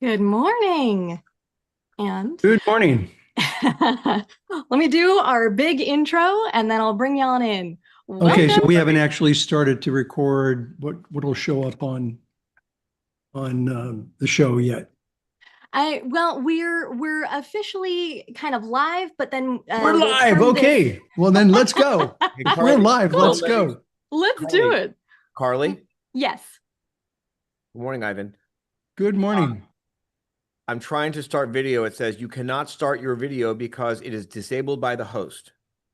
Good morning. And Good morning. let me do our big intro and then I'll bring you on in. Okay, so Welcome. we haven't actually started to record what'll show up on the show yet. We're officially kind of live, but then We're we'll live. turn this. Okay. Well, then let's go. Hey, If we're Carly, live, Cool. let's go. Let's do Carly, it. Carly. Yes. Good morning, Ivan. Good morning. I'm trying to start video. It says you cannot start your video because it is disabled by the host.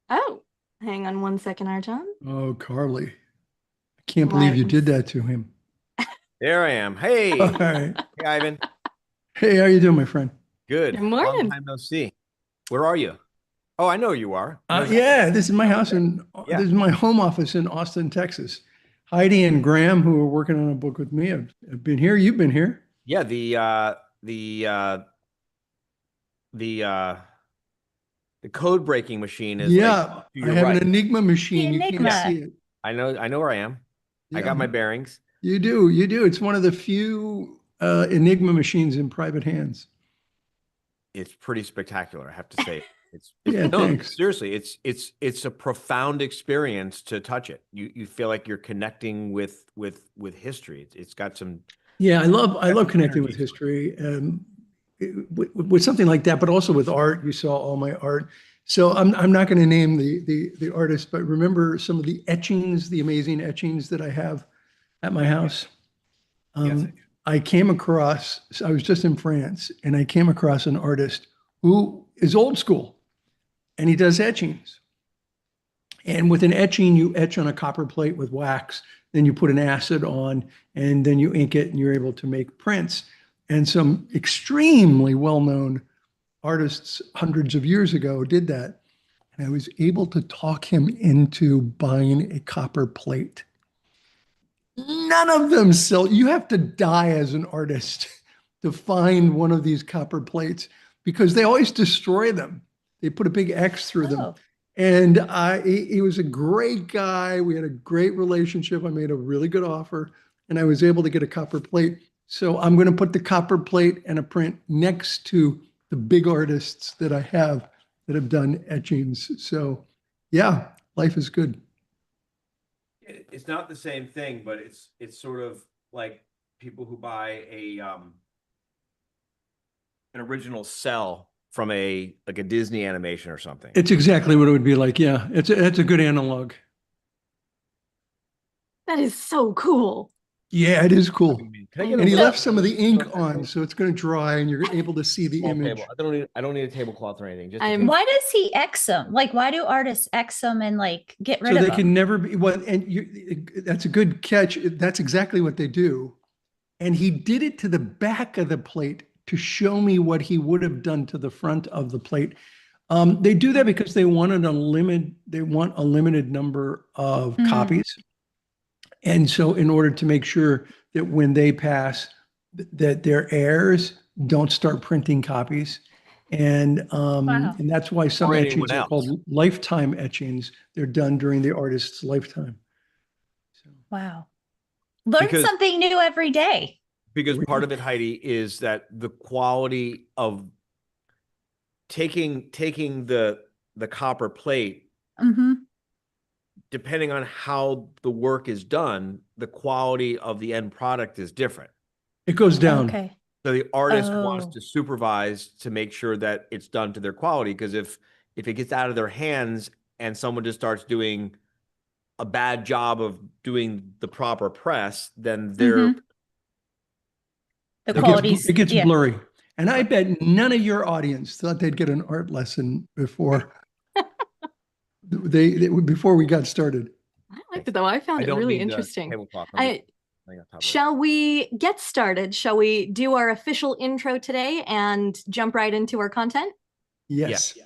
Oh, hang on one second, RJon. Oh, Carly. I can't believe you did that to him. There I am. Hey. All right. Hey, Ivan. Hey, how you doing, my friend? Good. Good morning. Long time no see. Where are you? Oh, I know where you are. Yeah, this is my house Yeah. this is my home office in Austin, Texas. Heidi and Graham, who are working on a book with me, have been here. You've been here. Yeah, the code breaking machine is Yeah, like to I your have an right. Enigma machine. The You can't Enigma. see it. I know where I am. I Yeah. got my bearings. You do. You do. It's one of the few Enigma machines in private hands. It's pretty spectacular, I have to say. It's Yeah, no, thanks. seriously, it's a profound experience to touch it. You feel like you're connecting with history. It's got some Yeah, I love connecting with energy to it. history with something like that, but also with art. You saw all my art. So I'm not going to name the artist, but remember some of the etchings, the amazing etchings that I have at my house. Yes. I came across, I was just in France, and I came across an artist who is old school, and he does etchings. And with an etching, you etch on a copper plate with wax, then you put an acid on, and then you ink it, and you're able to make prints. And some extremely well-known artists hundreds of years ago did that. And I was able to talk him into buying a copper plate. None of them sell. You have to die as an artist to find one of these copper plates because they always destroy them. They put a big X through them. Oh, And he was a great guy. We had a great relationship. I made a really good offer and I was able to get a copper plate. So I'm going to put the copper plate and a print next to the big artists that I have that have done etchings. So yeah, life is good. It's not the same thing, but it's sort of like people who buy an original cell from a Disney animation or something. It's exactly what it would be like. Yeah, it's a good analog. That is so cool. Yeah, it is cool. Can I get And he a left some of the ink on, so it's going to dry and you're able to see the small image. table? I don't need a tablecloth or anything. Just a I'm- table. why does he X them? Like, why do artists X them and like get rid So of they them? can never be, well, and that's a good catch. That's exactly what they do. And he did it to the back of the plate to show me what he would have done to the front of the plate. They do that because they want a limited number of Mhm. copies. And so in order to make sure that when they pass, that their heirs don't start printing copies. And Wow. and that's why some Or etchings anyone are else. called lifetime etchings. They're done during the artist's lifetime. So, Wow. Learn Because- something new every day. Because part of it, Heidi, is that the quality of taking the copper plate, Hmm. depending on how the work is done, the quality of the end product is different. it goes down. Okay. So the artist wants Oh. to supervise to make sure that it's done to their quality. Because if it gets out of their hands and someone just starts doing a bad job of doing the proper press, then they're Mhm. The It gets, qualities. it gets yeah. blurry. And I bet none of your audience thought they'd get an art lesson before before we got started. I liked it though. I found I it don't really need the interesting. tablecloth. Shall we get started? Shall we do our official intro today and jump right into our content? Yes.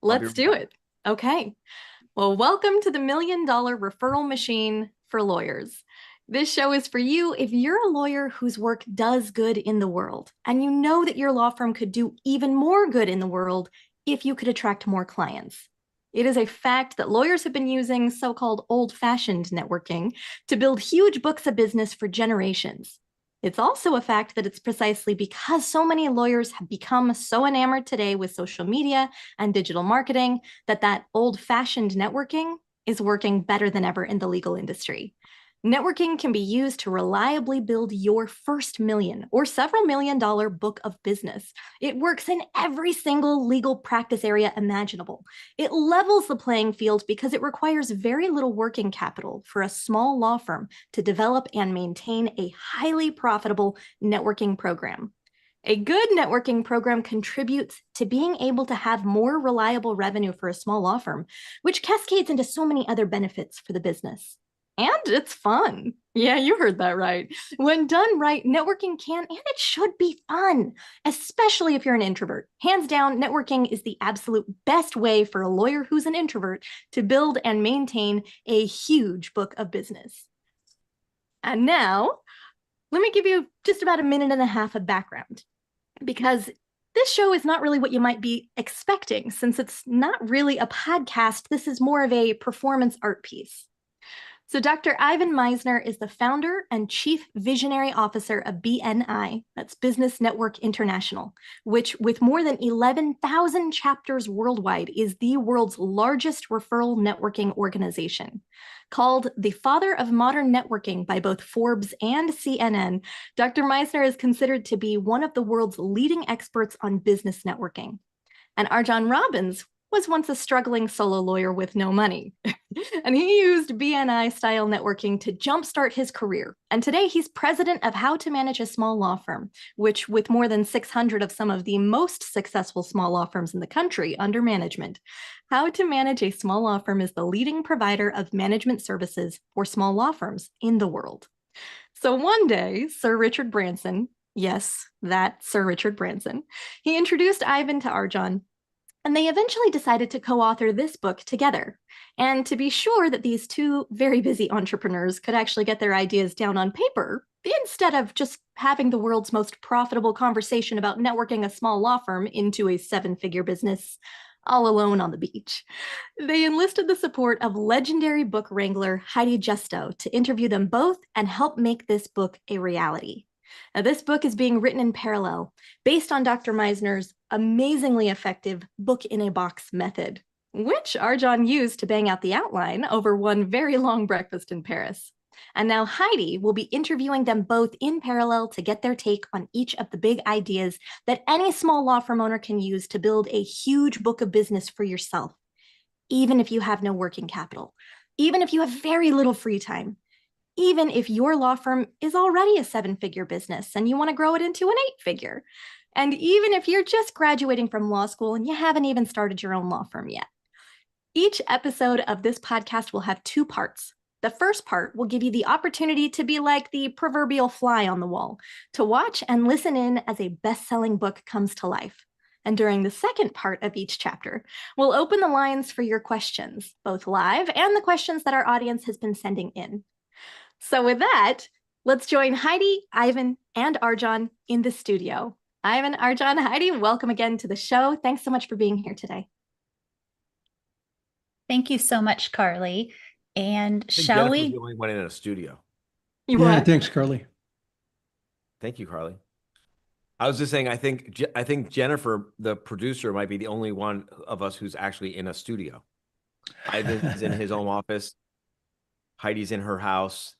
Let's do it. Okay. Well, welcome to the Million Dollar Referral Machine for lawyers. This show is for you if you're a lawyer whose work does good in the world, and you know that your law firm could do even more good in the world if you could attract more clients. It is a fact that lawyers have been using so-called old-fashioned networking to build huge books of business for generations. It's also a fact that it's precisely because so many lawyers have become so enamored today with social media and digital marketing that old-fashioned networking is working better than ever in the legal industry. Networking can be used to reliably build your first million or several $1 million book of business. It works in every single legal practice area imaginable. It levels the playing field because it requires very little working capital for a small law firm to develop and maintain a highly profitable networking program. A good networking program contributes to being able to have more reliable revenue for a small law firm, which cascades into so many other benefits for the business. And it's fun. Yeah, you heard that right. When done right, networking can and it should be fun, especially if you're an introvert. Hands down, networking is the absolute best way for a lawyer who's an introvert to build and maintain a huge book of business. And now, let me give you just about a minute and a half of background, because this show is not really what you might be expecting, since it's not really a podcast. This is more of a performance art piece. So Dr. Ivan Misner is the founder and chief visionary officer of BNI, that's Business Network International, which with more than 11,000 chapters worldwide is the world's largest referral networking organization. Called the father of modern networking by both Forbes and CNN, Dr. Misner is considered to be one of the world's leading experts on business networking. And RJon Robins was once a struggling solo lawyer with no money. And he used BNI-style networking to jumpstart his career. And today he's president of How to Manage a Small Law Firm, which with more than 600 of some of the most successful small law firms in the country under management. How to Manage a Small Law Firm is the leading provider of management services for small law firms in the world. So one day, Sir Richard Branson, yes, that Sir Richard Branson, he introduced Ivan to RJon, and they eventually decided to co-author this book together. And to be sure that these two very busy entrepreneurs could actually get their ideas down on paper, instead of just having the world's most profitable conversation about networking a small law firm into a 7-figure business all alone on the beach, they enlisted the support of legendary book wrangler Heidi Justo to interview them both and help make this book a reality. Now, this book is being written in parallel, based on Dr. Misner's amazingly effective book-in-a-box method, which RJon used to bang out the outline over one very long breakfast in Paris. And now Heidi will be interviewing them both in parallel to get their take on each of the big ideas that any small law firm owner can use to build a huge book of business for yourself, even if you have no working capital, even if you have very little free time, even if your law firm is already a 7-figure business and you want to grow it into an 8-figure, and even if you're just graduating from law school and you haven't even started your own law firm yet. Each episode of this podcast will have 2 parts. The first part will give you the opportunity to be like the proverbial fly on the wall, to watch and listen in as a best-selling book comes to life. And during the second part of each chapter, we'll open the lines for your questions, both live and the questions that our audience has been sending in. So with that, let's join Heidi, Ivan, and RJon in the studio. Ivan, RJon, Heidi, welcome again to the show. Thanks so much for being here today. Thank you so much, Carly. And I think shall Jennifer's we? the only one in a studio. You Yeah, what? thanks, Carly. Thank you, Carly. I was just saying, I think Jennifer, the producer, might be the only one of us who's actually in a studio. Ivan's in his own office. Heidi's in her house.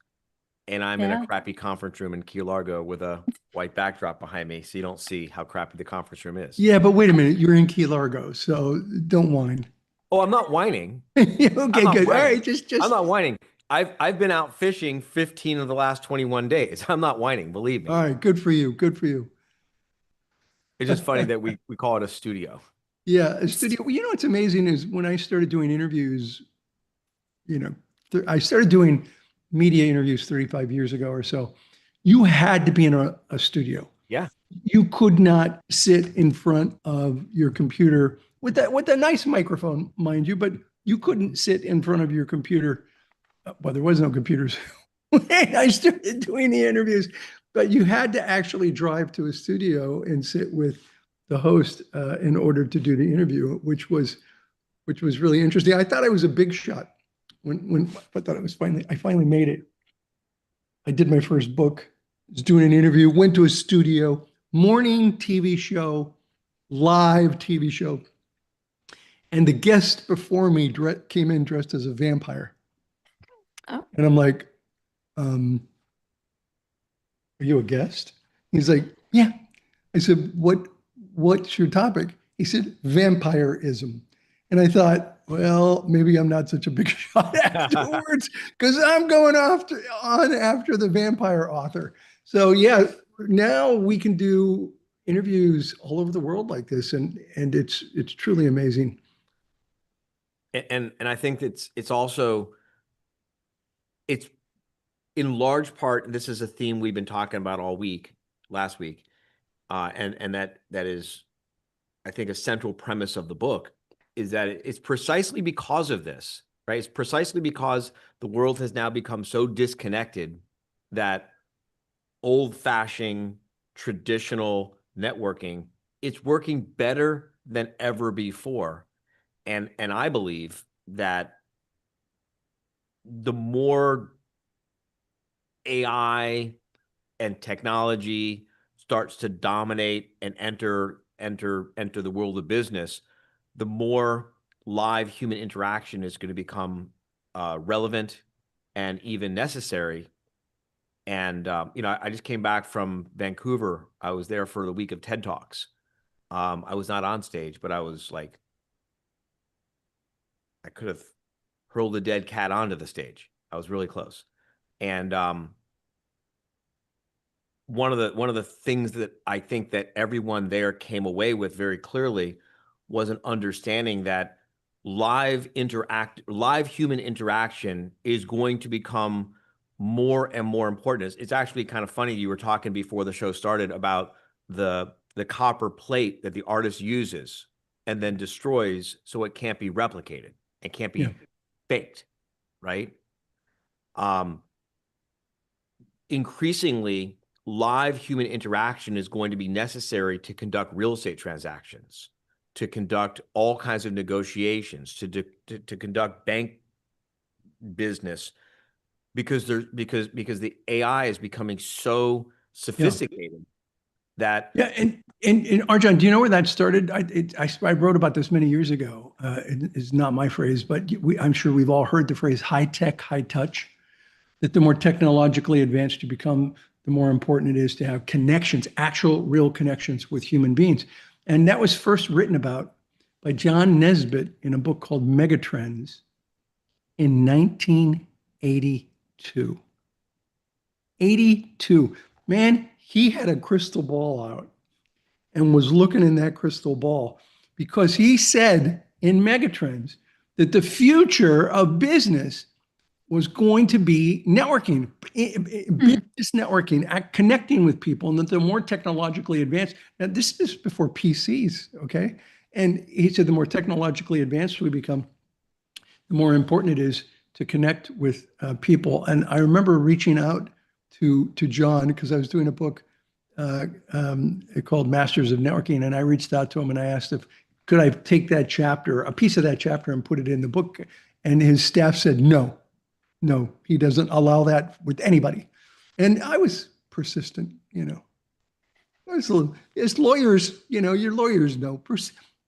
And I'm in Yeah. a crappy conference room in Key Largo with a white backdrop behind me, so you don't see how crappy the conference room is. Yeah, but wait a minute. You're in Key Largo, so don't whine. Oh, I'm not whining. Okay, I'm not good. All whining. right, just. I'm not whining. I've been out fishing 15 of the last 21 days. I'm not whining, believe me. All right, good for you. Good for you. It's just funny that we call it a studio. Yeah, a studio. Well, you know what's amazing is when I started doing interviews, I started doing media interviews 35 years ago or so. You had to be in a studio. Yeah. You could not sit in front of your computer with a nice microphone, mind you, but you couldn't sit in front of your computer. Well, there was no computers when I started doing the interviews, but you had to actually drive to a studio and sit with the host in order to do the interview, which was really interesting. I thought I was a big shot when I thought I finally made it. I did my first book was doing an interview, went to a studio, morning TV show, live TV show. And the guest before me came in dressed as a vampire. Oh. And I'm like, are you a guest? He's like, yeah. I said, what's your topic? He said, vampirism. And I thought, well, maybe I'm not such a big shot afterwards because I'm going on after the vampire author. So yeah, now we can do interviews all over the world like this, and it's truly amazing. And I think it's also, it's in large part, this is a theme we've been talking about all week, last week. And that is, I think, a central premise of the book is that it's precisely because of this, right? It's precisely because the world has now become so disconnected that old-fashioned traditional networking, it's working better than ever before. And I believe that the more AI and technology starts to dominate and enter the world of business, the more live human interaction is going to become relevant and even necessary. And I just came back from Vancouver. I was there for the week of TED Talks. I was not on stage, but I was like, I could have hurled a dead cat onto the stage. I was really close. And one of the things that I think that everyone there came away with very clearly was an understanding that live human interaction is going to become more and more important. It's actually kind of funny. You were talking before the show started about the copper plate that the artist uses and then destroys so it can't be replicated. It can't be faked, right? Increasingly, live human interaction is going to be necessary to conduct real estate transactions, to conduct all kinds of negotiations, to conduct bank business, because the AI is becoming so sophisticated that and RJon, do you know where that started? I wrote about this many years ago. It's not my phrase, but I'm sure we've all heard the phrase high tech, high touch. That the more technologically advanced you become, the more important it is to have connections, actual real connections with human beings. And that was first written about by John Nesbitt in a book called Megatrends in 1982. 82. Man, he had a crystal ball out and was looking in that crystal ball because he said in Megatrends that the future of business was going to be networking, business networking, connecting with people, and that the more technologically advanced, now this is before PCs, okay? And he said the more technologically advanced we become, the more important it is to connect with people. And I remember reaching out to John because I was doing a book called Masters of Networking, and I reached out to him and I asked if could I take that chapter, a piece of that chapter, and put it in the book. And his staff said no. No, he doesn't allow that with anybody. And I was persistent, as lawyers, your lawyers know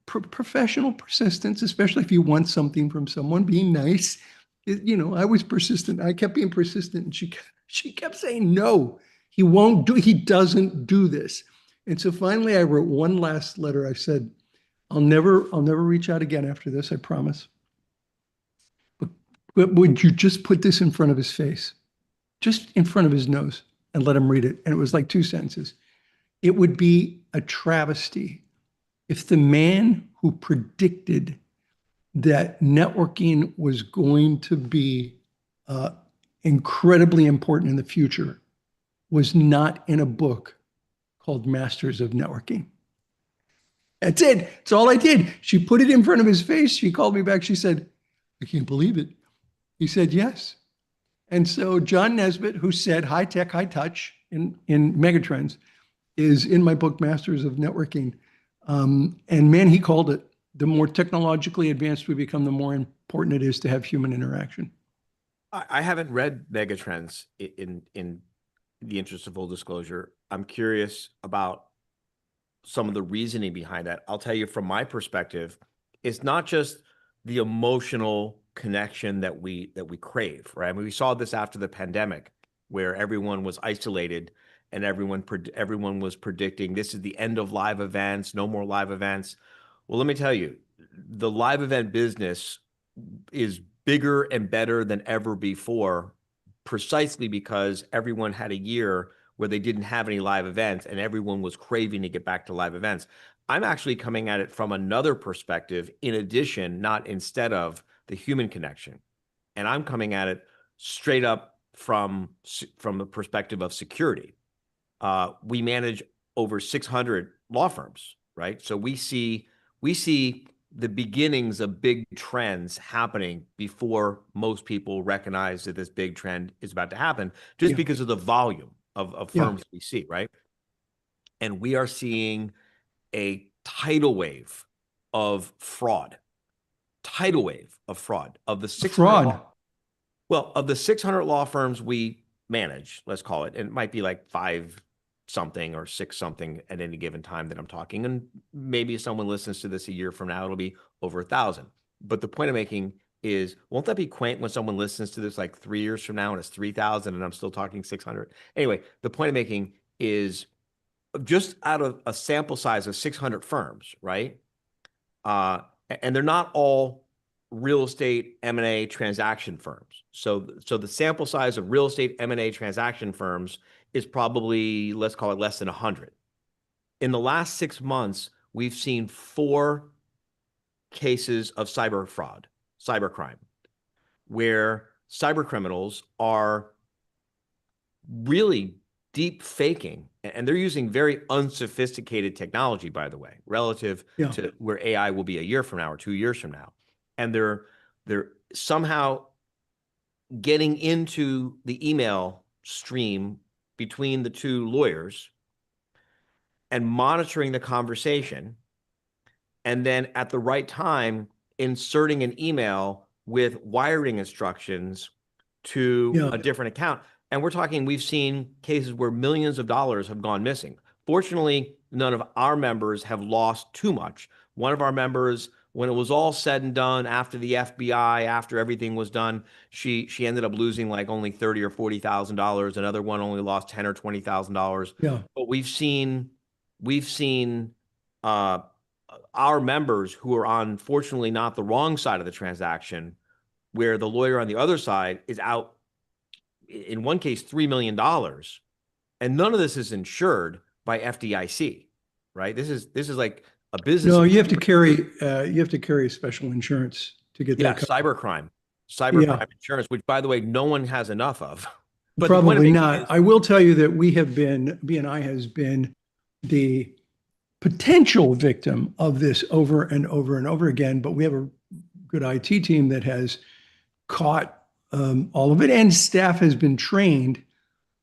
professional persistence, especially if you want something from someone, being nice. I was persistent. I kept being persistent, and she kept saying no. He doesn't do this. And so finally, I wrote one last letter. I said, I'll never reach out again after this. I promise. But would you just put this in front of his face, just in front of his nose, and let him read it? And it was like 2 sentences. It would be a travesty if the man who predicted that networking was going to be incredibly important in the future was not in a book called Masters of Networking. That's it. That's all I did. She put it in front of his face. She called me back. She said, I can't believe it. He said yes. And so John Nesbitt, who said high tech, high touch in Megatrends, is in my book, Masters of Networking. And man, he called it. The more technologically advanced we become, the more important it is to have human interaction. I haven't read Megatrends in the interest of full disclosure, I'm curious about some of the reasoning behind that. I'll tell you from my perspective, it's not just the emotional connection that we crave, right? I mean, we saw this after the pandemic where everyone was isolated and everyone was predicting this is the end of live events, no more live events. Well, let me tell you, the live event business is bigger and better than ever before, precisely because everyone had a year where they didn't have any live events and everyone was craving to get back to live events. I'm actually coming at it from another perspective, in addition, not instead of the human connection. And I'm coming at it straight up from the perspective of security. We manage over 600 law firms, right? So we see the beginnings of big trends happening before most people recognize that this big trend is about to happen, just because of the volume of firms we see, right? And we are seeing a tidal wave of fraud. Of the 600 of the 600 law firms we manage, let's call it, and it might be like 5 something or 6 something at any given time that I'm talking, and maybe if someone listens to this a year from now, it'll be over 1,000. But the point I'm making is, won't that be quaint when someone listens to this like 3 years from now and it's 3,000 and I'm still talking 600? Anyway, the point I'm making is, just out of a sample size of 600 firms, right? And they're not all real estate M&A transaction firms. So the sample size of real estate M&A transaction firms is probably, let's call it, less than 100. In the last 6 months, we've seen 4 cases of cybercrime, where cyber criminals are really deep faking, and they're using very unsophisticated technology, by the way, relative to where AI will be a year from now or 2 years from now. And they're somehow getting into the email stream between the 2 lawyers and monitoring the conversation, and then at the right time inserting an email with wiring instructions to a different account. And we're talking, we've seen cases where millions of dollars have gone missing. Fortunately, none of our members have lost too much. One of our members, when it was all said and done, after the FBI, after everything was done, she ended up losing like only $30,000 or $40,000. Another one only lost $10,000 or $20,000. But we've seen our members who are on, fortunately, not the wrong side of the transaction, where the lawyer on the other side is out, in one case, $3 million, and none of this is insured by FDIC, right? This is like a business. No, you have to carry special insurance to get that. Cybercrime insurance, which, by the way, no one has enough of. But probably not. I will tell you that BNI has been the potential victim of this over and over and over again, but we have a good IT team that has caught all of it, and staff has been trained.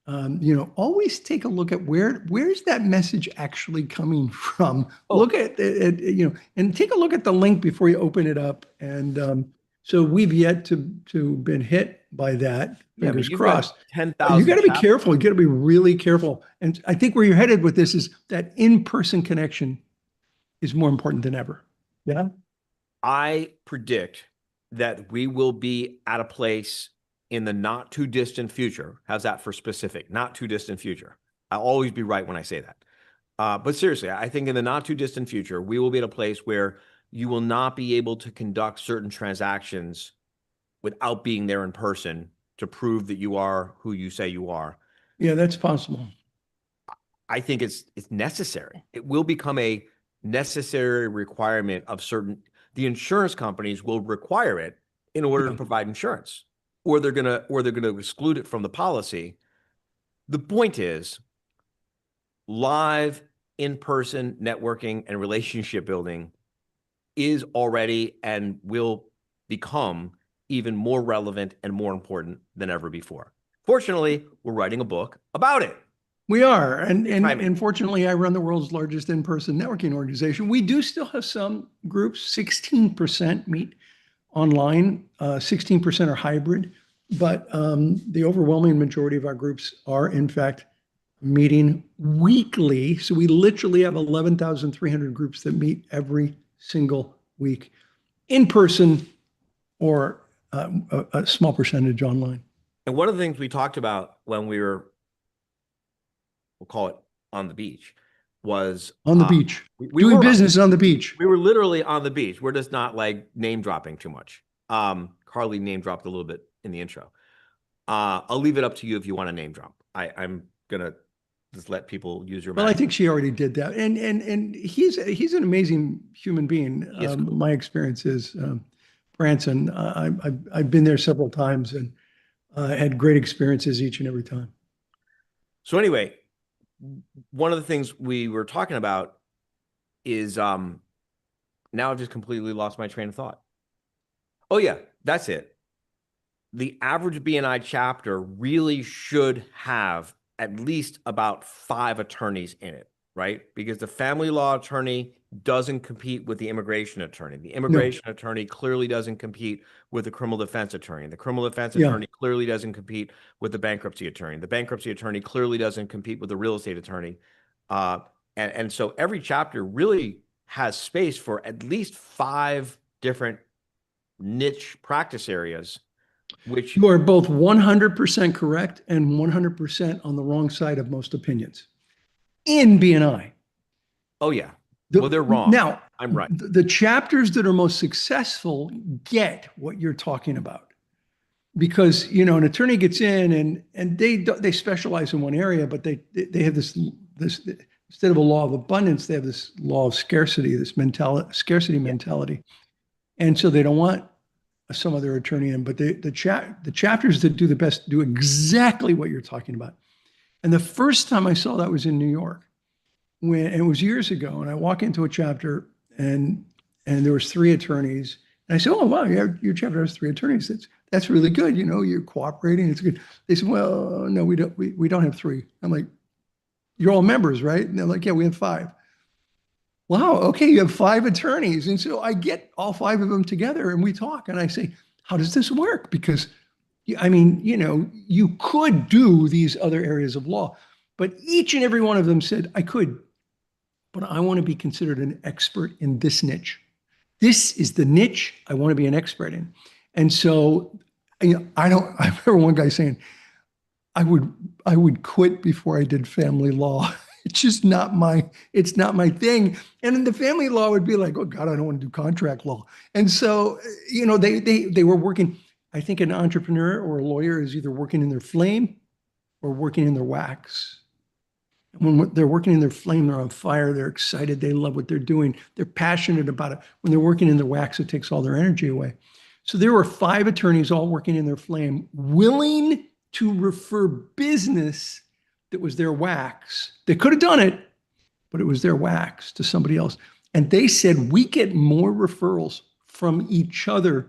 Always take a look at where's that message actually coming from. Look at it, and take a look at the link before you open it up. And so we've yet to been hit by that. Fingers crossed. 10,000. You got to be careful. You got to be really careful. And I think where you're headed with this is that in-person connection is more important than ever. Yeah. I predict that we will be at a place in the not too distant future. How's that for specific? Not too distant future. I'll always be right when I say that. But seriously, I think in the not too distant future, we will be at a place where you will not be able to conduct certain transactions without being there in person to prove that you are who you say you are. Yeah, that's possible. I think it's necessary. It will become a necessary requirement of the insurance companies will require it in order to provide insurance, or they're gonna exclude it from the policy. The point is, live in-person networking and relationship building is already and will become even more relevant and more important than ever before. Fortunately, we're writing a book about it. We are. And fortunately, I run the world's largest in-person networking organization. We do still have some groups. 16% meet online, 16% are hybrid. but the overwhelming majority of our groups are, in fact, meeting weekly. So we literally have 11,300 groups that meet every single week in person or a small percentage online. And one of the things we talked about when we were, we'll call it on the beach, was on the beach, we doing were business on the beach. We were literally on the beach. We're just not like name dropping too much. Carly name dropped a little bit in the intro. I'll leave it up to you if you want to name drop. I'm gonna just let people use your. Well, I think she already did that, and he's an amazing human being. He is cool. My experience is Branson. I've been there several times and had great experiences each and every time. So anyway, one of the things we were talking about is now I've just completely lost my train of thought. Oh yeah, that's it. The average BNI chapter really should have at least about 5 attorneys in it, right? Because the family law attorney doesn't compete with the immigration attorney. The immigration attorney clearly doesn't compete with the criminal defense attorney. The criminal defense attorney clearly doesn't compete with the bankruptcy attorney. The bankruptcy attorney clearly doesn't compete with the real estate attorney. And so every chapter really has space for at least 5 different niche practice areas, which you are both 100% correct and 100% on the wrong side of most opinions in BNI. Oh yeah. Well, they're wrong. Now, I'm right. The chapters that are most successful get what you're talking about, because an attorney gets in and they specialize in one area, but they have this instead of a law of abundance, they have this law of scarcity, this scarcity mentality, and so they don't want some other attorney in. But the chapters that do the best do exactly what you're talking about. And the first time I saw that was in New York. And it was years ago, and I walk into a chapter and there was 3 attorneys, and I said, "Oh wow, your chapter has 3 attorneys. That's really good. You're cooperating. It's good." They said, "Well, no, we don't have 3." I'm like, "You're all members, right?" And they're like, "Yeah, we have 5." Wow, okay, you have 5 attorneys, and so I get all 5 of them together and we talk, and I say, "How does this work?" Because you could do these other areas of law, but each and every one of them said, "I could, but I want to be considered an expert in this niche. This is the niche I want to be an expert in." And so, I remember one guy saying, I would quit before I did family law. It's just not it's not my thing. And in the family law would be like, "Oh God, I don't want to do contract law." And so, they were working. I think an entrepreneur or a lawyer is either working in their flame or working in their wax. When they're working in their flame, they're on fire, they're excited, they love what they're doing, they're passionate about it. When they're working in their wax, it takes all their energy away. So there were 5 attorneys all working in their flame, willing to refer business that was their wax. They could have done it, but it was their wax to somebody else. And they said, "We get more referrals from each other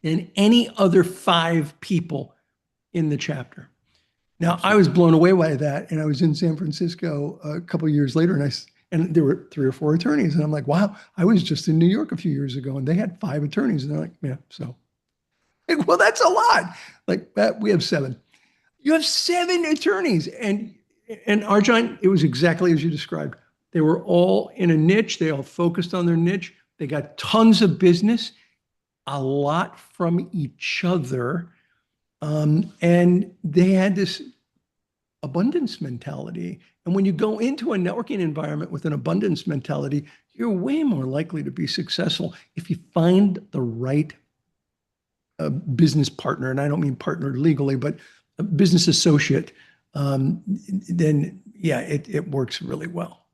than any other 5 people in the chapter." Now, I was blown away by that, and I was in San Francisco a couple of years later, and there were 3 or 4 attorneys, and I'm like, "Wow, I was just in New York a few years ago, and they had 5 attorneys," and they're like, "Yeah, so." Like, "Well, that's a lot." Like, we have 7. You have 7 attorneys, and RJon, it was exactly as you described. They were all in a niche. They all focused on their niche. They got tons of business, a lot from each other. And they had this abundance mentality. And when you go into a networking environment with an abundance mentality, you're way more likely to be successful if you find the right business partner. And I don't mean partner legally, but a business associate. Then yeah, it works really well.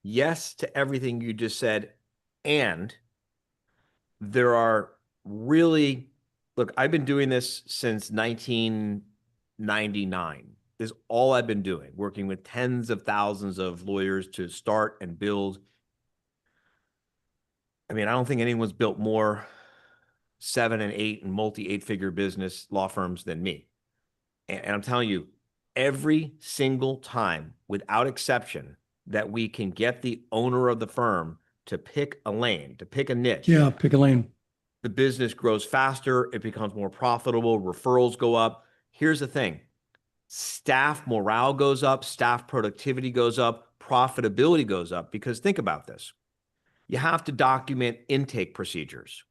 Yes to everything you just said. And there are really, look, I've been doing this since 1999. This is all I've been doing, working with tens of thousands of lawyers to start and build. I mean, I don't think anyone's built more 7 and 8 and multi-8-figure business law firms than me. And I'm telling you, every single time, without exception, that we can get the owner of the firm to pick a lane, to pick a niche. Yeah, pick a lane. the business grows faster, it becomes more profitable, referrals go up. Here's the thing. Staff morale goes up, staff productivity goes up, profitability goes up, because think about this. You have to document intake procedures.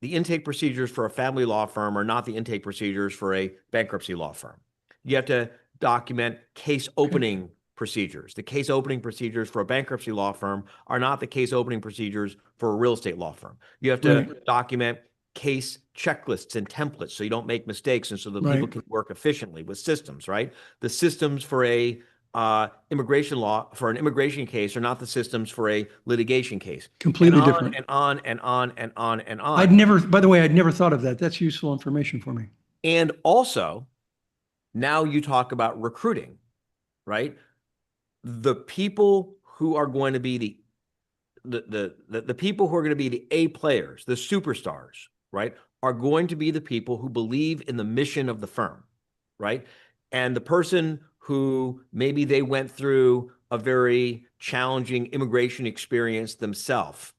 The intake procedures for a family law firm are not the intake procedures for a bankruptcy law firm. You have to document case opening procedures. The case opening procedures for a bankruptcy law firm are not the case opening procedures for a real estate law firm. You have to document case checklists and templates so you don't make mistakes and so that people can work efficiently with systems, right? The systems for a immigration law, for an immigration case, are not the systems for a litigation case. Completely different. And on and on and on and on. By the way, I'd never thought of that. That's useful information for me. And also, now you talk about recruiting, right? The people who are going to be the people who are going to be the A players, the superstars, right, are going to be the people who believe in the mission of the firm, right? And the person who maybe they went through a very challenging immigration experience themselves,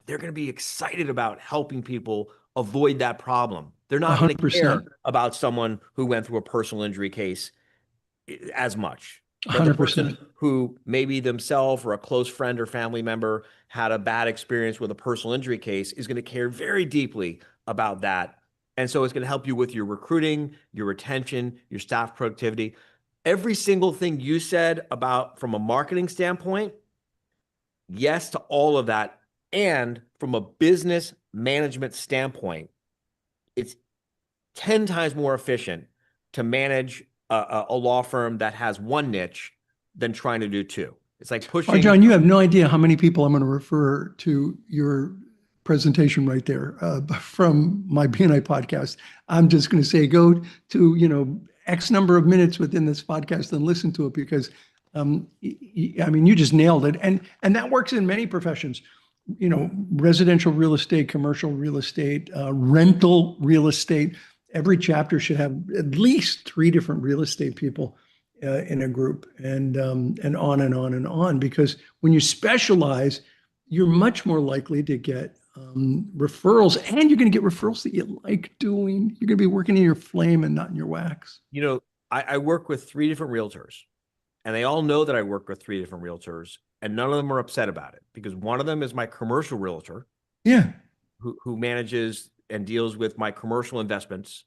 they're going to be excited about helping people avoid that problem. They're not going to care about someone who went through a personal injury case as much. But the person who maybe themselves or a close friend or family member had a bad experience with a personal injury case is going to care very deeply about that. And so it's going to help you with your recruiting, your retention, your staff productivity. Every single thing you said about from a marketing standpoint, yes to all of that. And from a business management standpoint, it's 10 times more efficient to manage a law firm that has one niche than trying to do two. It's like pushing. RJon, you have no idea how many people I'm going to refer to your presentation right there from my BNI podcast. I'm just going to say, go to, X number of minutes within this podcast and listen to it, because I mean, you just nailed it. And that works in many professions, residential real estate, commercial real estate, rental real estate. Every chapter should have at least 3 different real estate people in a group, and on and on and on. Because when you specialize, you're much more likely to get referrals, and you're going to get referrals that you like doing. You're going to be working in your flame and not in your wax. I work with 3 different realtors, and they all know that I work with 3 different realtors, and none of them are upset about it, because one of them is my commercial realtor, who manages and deals with my commercial investments.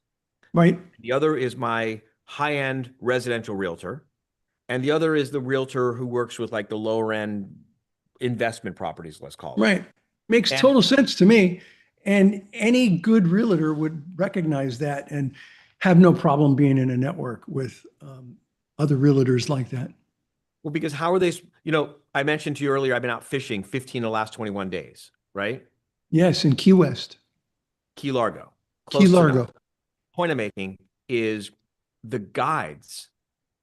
Right. The other is my high-end residential realtor. And the other is the realtor who works with like the lower end investment properties, let's call it. Right. Makes total sense to me. And any good realtor would recognize that and have no problem being in a network with other realtors like that. Well, because how are they, I mentioned to you earlier, I've been out fishing 15 of the last 21 days, right? Yes, in Key West. Key Largo. Key Largo. Point I'm making is the guides.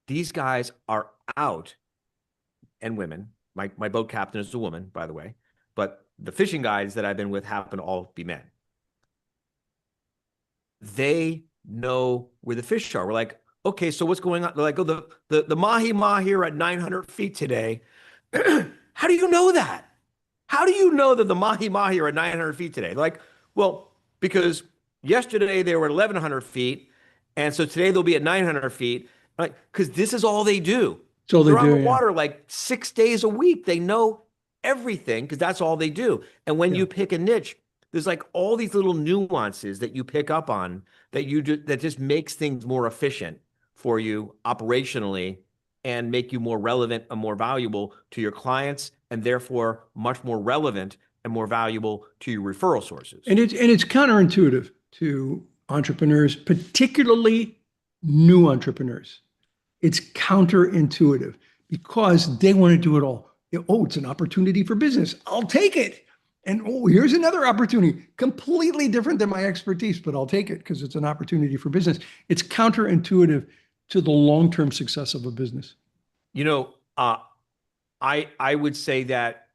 These guys are out, and women. My boat captain is a woman, by the way. But the fishing guides that I've been with happen to all be men. They know where the fish are. We're like, okay, so what's going on? They're like, oh, the mahi-mahi are at 900 feet today. How do you know that? How do you know that the mahi-mahi are at 900 feet today? They're like, well, because yesterday they were at 1,100 feet, and so today they'll be at 900 feet. Like, because this is all they do. So they're on the water like 6 days a week. They know everything because that's all they do. And when you pick a niche, there's like all these little nuances that you pick up on that just makes things more efficient for you operationally and make you more relevant and more valuable to your clients, and therefore much more relevant and more valuable to your referral sources. And it's counterintuitive to entrepreneurs, particularly new entrepreneurs. It's counterintuitive because they want to do it all. Oh, it's an opportunity for business. I'll take it. And oh, here's another opportunity, completely different than my expertise, but I'll take it because it's an opportunity for business. It's counterintuitive to the long-term success of a business. I would say that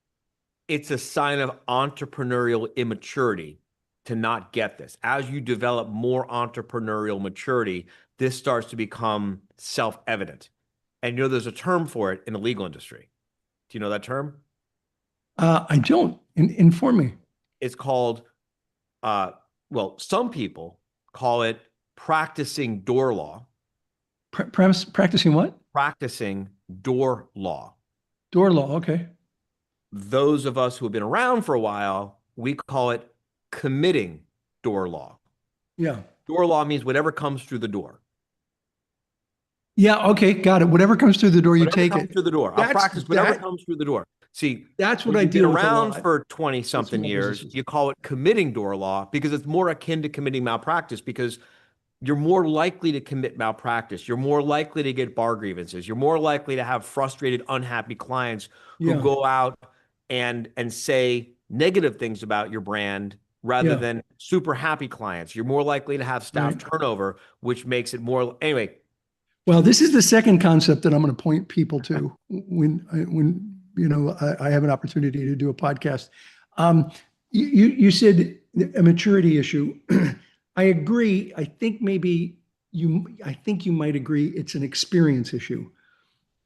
it's a sign of entrepreneurial immaturity to not get this. As you develop more entrepreneurial maturity, this starts to become self-evident. And there's a term for it in the legal industry. Do you know that term? I don't. Inform me. It's called well, some people call it practicing door law. Practicing what? Practicing door law. Door law. Okay. Those of us who have been around for a while, we call it committing door law. Yeah. Door law means whatever comes through the door. Yeah. Okay. Got it. Whatever comes through the door, you take comes it. through the door. I'll practice whatever comes through the door. See, that's what when I you've been deal with a around lot. for 20 something years, businesses. you call it committing door law because it's more akin to committing malpractice because you're more likely to commit malpractice. You're more likely to get bar grievances. You're more likely to have frustrated, unhappy clients who go out and say negative things about your brand rather than super happy clients. You're more likely to have staff turnover, which makes it more, anyway. Well, this is the second concept that I'm going to point people to when I have an opportunity to do a podcast. You said a maturity issue. I agree. I think you might agree it's an experience issue.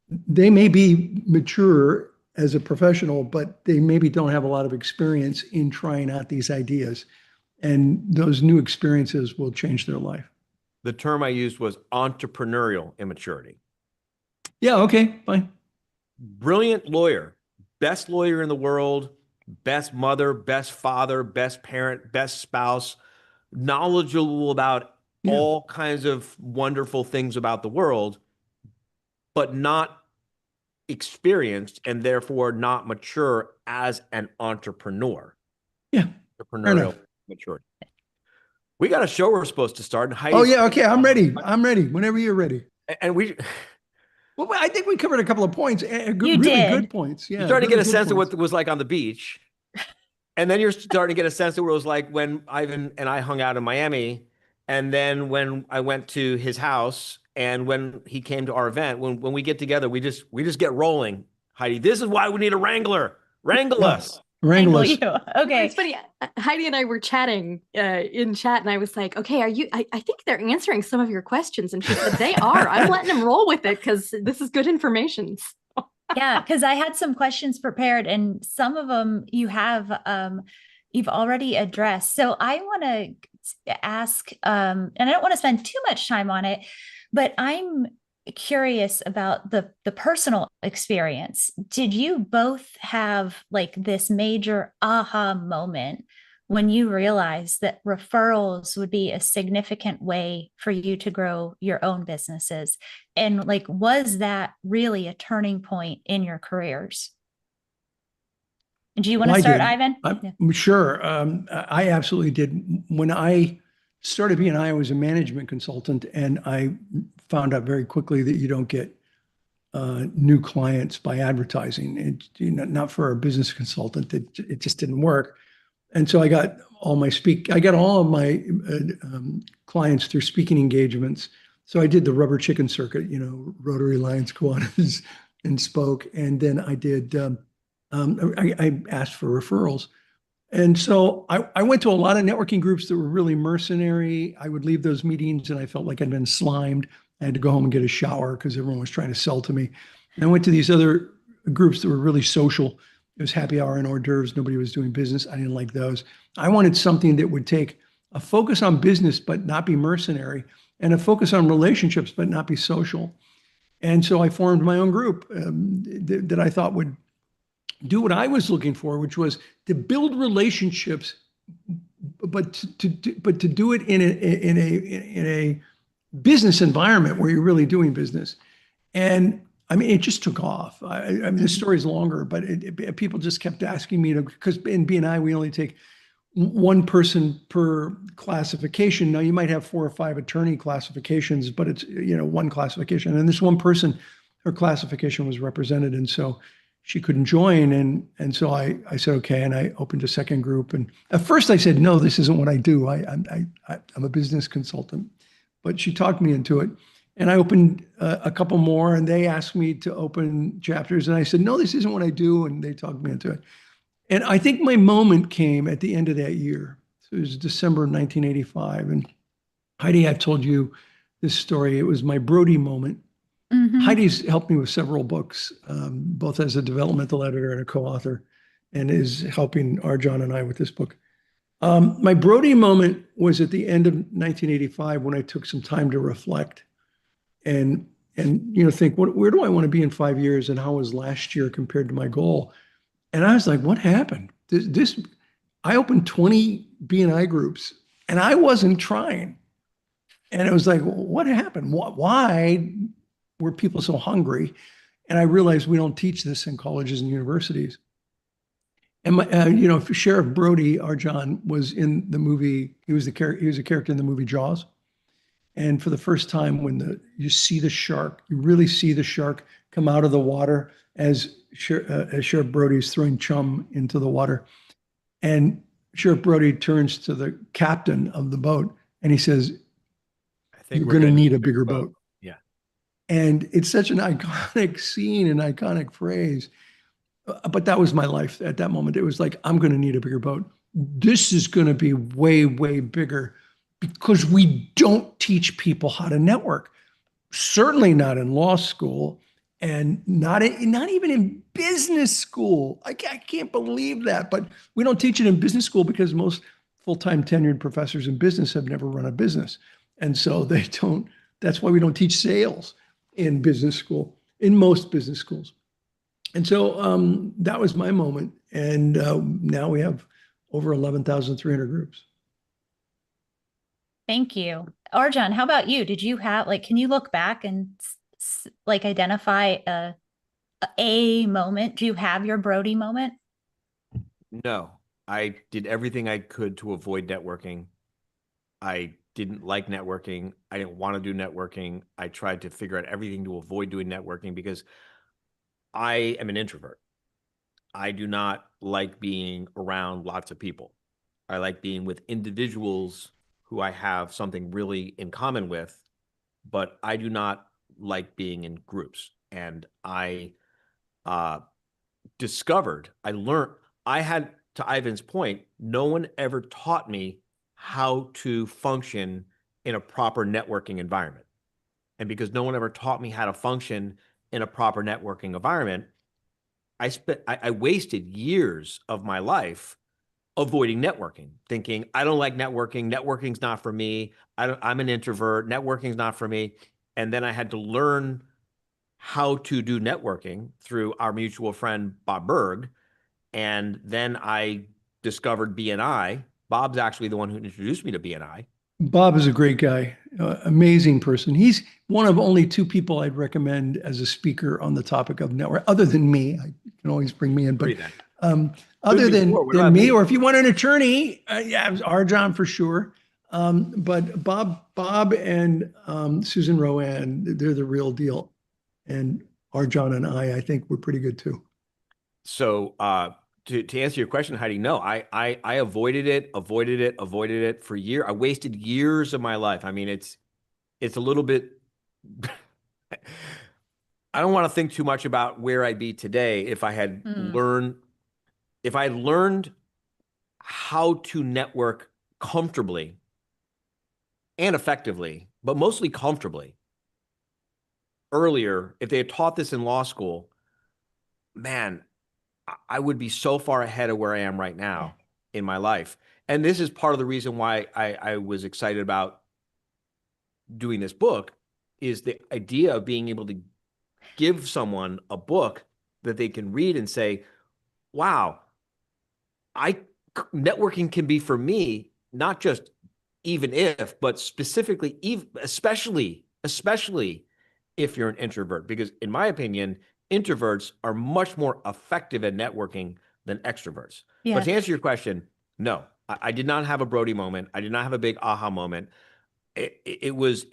They may be mature as a professional, but they maybe don't have a lot of experience in trying out these ideas. And those new experiences will change their life. The term I used was entrepreneurial immaturity. Yeah, okay, fine. Brilliant lawyer, best lawyer in the world, best mother, best father, best parent, best spouse, knowledgeable about all kinds of wonderful things about the world, but not experienced and therefore not mature as an entrepreneur. Yeah. Entrepreneurial maturity. We got a show we're supposed to start. And oh yeah, okay. I'm ready. Whenever you're ready. And well, I think we covered a couple of points. Good points. Yeah. You're starting to get a sense of what it was like on the beach. And then you're starting to get a sense of what it was like when Ivan and I hung out in Miami. And then when I went to his house and when he came to our event, when we get together, we just get rolling. Heidi, this is why we need a wrangler. Wrangle us. Wrangle us. Okay. It's funny. Heidi and I were chatting in chat, and I was like, "Okay, are you? I think they're answering some of your questions." And she said, "They are. I'm letting them roll with it because this is good information." Yeah, because I had some questions prepared, and some of them you've already addressed. So I want to ask, and I don't want to spend too much time on it, but I'm curious about the personal experience. Did you both have like this major aha moment when you realized that referrals would be a significant way for you to grow your own businesses? And like, was that really a turning point in your careers? Do you want to start, Ivan? Sure. I absolutely did. When I started BNI, I was a management consultant, and I found out very quickly that you don't get new clients by advertising. Not for a business consultant. It just didn't work. And so I got all of my clients through speaking engagements. So I did the rubber chicken circuit, Rotary, Lions, Kiwanis, and spoke. And then I did. I asked for referrals. And so I went to a lot of networking groups that were really mercenary. I would leave those meetings and I felt like I'd been slimed. I had to go home and get a shower because everyone was trying to sell to me. And I went to these other groups that were really social. It was happy hour and hors d'oeuvres. Nobody was doing business. I didn't like those. I wanted something that would take a focus on business, but not be mercenary, and a focus on relationships, but not be social. And so I formed my own group that I thought would do what I was looking for, which was to build relationships, but to do it in a business environment where you're really doing business. And I mean, it just took off. I mean, the story's longer, but people just kept asking me because in BNI, we only take one person per classification. Now you might have 4 or 5 attorney classifications, but it's, one classification. And this one person, her classification was represented. And so she couldn't join. And so I said, okay. And I opened a second group. And at first I said, no, this isn't what I do. I'm a business consultant, but she talked me into it. And I opened a couple more, and they asked me to open chapters. And I said, no, this isn't what I do. And they talked me into it. And I think my moment came at the end of that year. So it was December of 1985. And Heidi, I've told you this story. It was my Brody moment. Mm-hmm. Heidi's helped me with several books, both as a developmental editor and a co-author, and is helping RJon and I with this book. My Brody moment was at the end of 1985 when I took some time to reflect and think, where do I want to be in 5 years, and how was last year compared to my goal? And I was like, what happened? I opened 20 BNI groups, and I wasn't trying. And it was like, what happened? Why were people so hungry? And I realized we don't teach this in colleges and universities. And Sheriff Brody, RJon, was in the movie. He was a character in the movie Jaws. And for the first time, when you see the shark, you really see the shark come out of the water as Sheriff Brody is throwing chum into the water. And Sheriff Brody turns to the captain of the boat and he says, I think "You're we're going to need a bigger boat." Yeah. And it's such an iconic scene, an iconic phrase. But that was my life at that moment. It was like, I'm going to need a bigger boat. This is going to be way, way bigger, because we don't teach people how to network. Certainly not in law school, and not even in business school. I can't believe that, but we don't teach it in business school because most full-time tenured professors in business have never run a business. And so they don't, that's why we don't teach sales in business school, in most business schools. And so that was my moment. And now we have over 11,300 groups. Thank you. RJon, how about you? Did you have, can you look back and identify a moment? Do you have your Brody moment? No, I did everything I could to avoid networking. I didn't like networking. I didn't want to do networking. I tried to figure out everything to avoid doing networking because I am an introvert. I do not like being around lots of people. I like being with individuals who I have something really in common with, but I do not like being in groups. And I had, to Ivan's point, no one ever taught me how to function in a proper networking environment. And because no one ever taught me how to function in a proper networking environment, I wasted years of my life avoiding networking, thinking, I don't like networking. Networking's not for me. I'm an introvert. Networking's not for me. And then I had to learn how to do networking through our mutual friend, Bob Berg. And then I discovered BNI. Bob's actually the one who introduced me to BNI. Bob is a great guy, amazing person. He's one of only two people I'd recommend as a speaker on the topic of network, other than me. I can always bring me in, but other than me, or if you want an attorney, yeah, it was RJon for sure. But Bob and Susan Rowan, they're the real deal. And RJon and I think we're pretty good too. So to answer your question, Heidi, no, I avoided it for years. I wasted years of my life. I mean, it's a little bit, I don't want to think too much about where I'd be today if I had learned how to network comfortably and effectively, but mostly comfortably earlier. If they had taught this in law school, man, I would be so far ahead of where I am right now in my life. And this is part of the reason why I was excited about doing this book, is the idea of being able to give someone a book that they can read and say, wow, networking can be for me, not just even if, but specifically, especially if you're an introvert, because in my opinion, introverts are much more effective at networking than extroverts. Yeah. But to answer your question, no, I did not have a Brody moment. I did not have a big aha moment. It was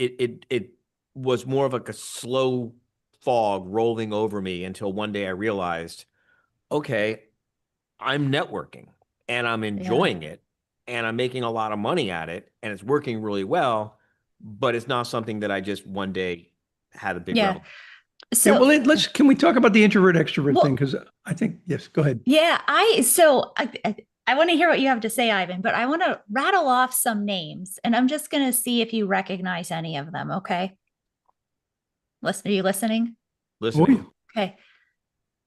more of like a slow fog rolling over me until one day I realized, okay, I'm networking and I'm enjoying it and I'm making a lot of money at it and it's working really well, but it's not something that I just one day had a big revelation. So, can we talk about the introvert extrovert thing? Because I think, yes, go ahead. Yeah, I want to hear what you have to say, Ivan, but I want to rattle off some names and I'm just going to see if you recognize any of them. Okay. Are you listening? Listening. Okay.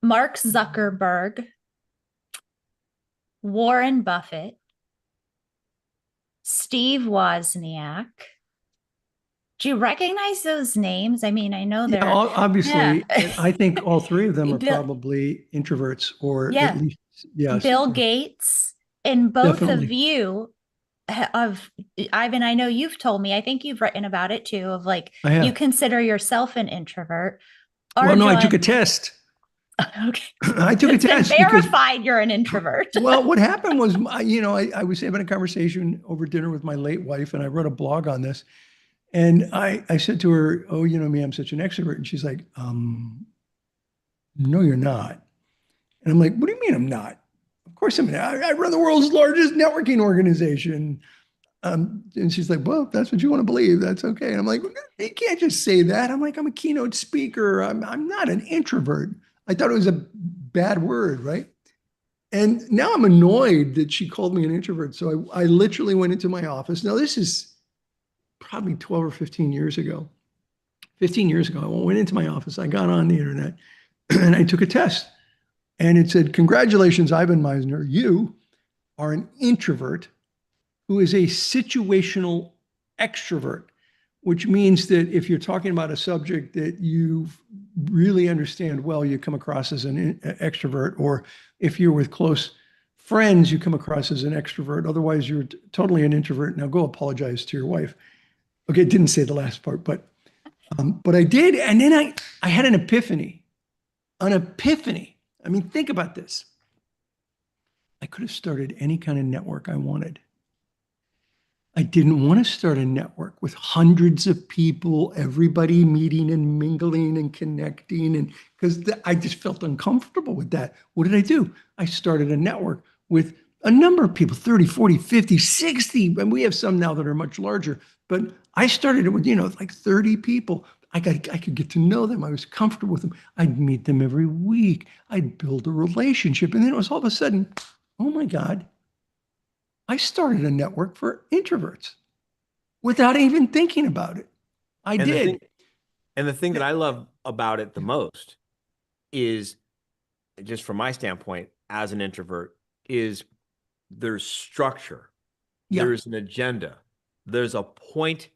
Mark Zuckerberg, Warren Buffett, Steve Wozniak. Do you recognize those names? I mean, I know Yeah, they're obviously, yeah. and I think all three of them are Bill, probably introverts, or at yeah, least, yes, Bill Gates, and both of definitely. you of Ivan, I know you've told me, I think you've written about it too, of like I you have. consider yourself an introvert. Well, no, I took a RJon, test. okay. I took a It's been test because, verified you're an introvert. well, what happened was, I was having a conversation over dinner with my late wife, and I wrote a blog on this. And I said to her, "Oh, you know me, I'm such an extrovert." And she's like, "No, you're not." And I'm like, "What do you mean I'm not? Of course I'm not. I run the world's largest networking organization." And she's like, "Well, if that's what you want to believe, that's okay." And I'm like, "You can't just say that." I'm like, "I'm a keynote speaker. I'm not an introvert." I thought it was a bad word, right? And now I'm annoyed that she called me an introvert. So I literally went into my office. Now, this is probably 12 or 15 years ago. 15 years ago, I went into my office. I got on the internet and I took a test. And it said, "Congratulations, Ivan Misner. You are an introvert who is a situational extrovert," which means that if you're talking about a subject that you really understand well, you come across as an extrovert. Or if you're with close friends, you come across as an extrovert. Otherwise, you're totally an introvert. Now go apologize to your wife. Okay, it didn't say the last part, but I did. And then I had an epiphany. An epiphany. I mean, think about this. I could have started any kind of network I wanted. I didn't want to start a network with hundreds of people, everybody meeting and mingling and connecting. And because I just felt uncomfortable with that. What did I do? I started a network with a number of people, 30, 40, 50, 60. And we have some now that are much larger. But I started it with, like 30 people. I could get to know them. I was comfortable with them. I'd meet them every week. I'd build a relationship. And then it was all of a sudden, oh my God, I started a network for introverts without even thinking about it. I And the thing, did. and the thing that I love about it the most is, just from my standpoint as an introvert, is there's structure, Yeah. there's an agenda, there's a point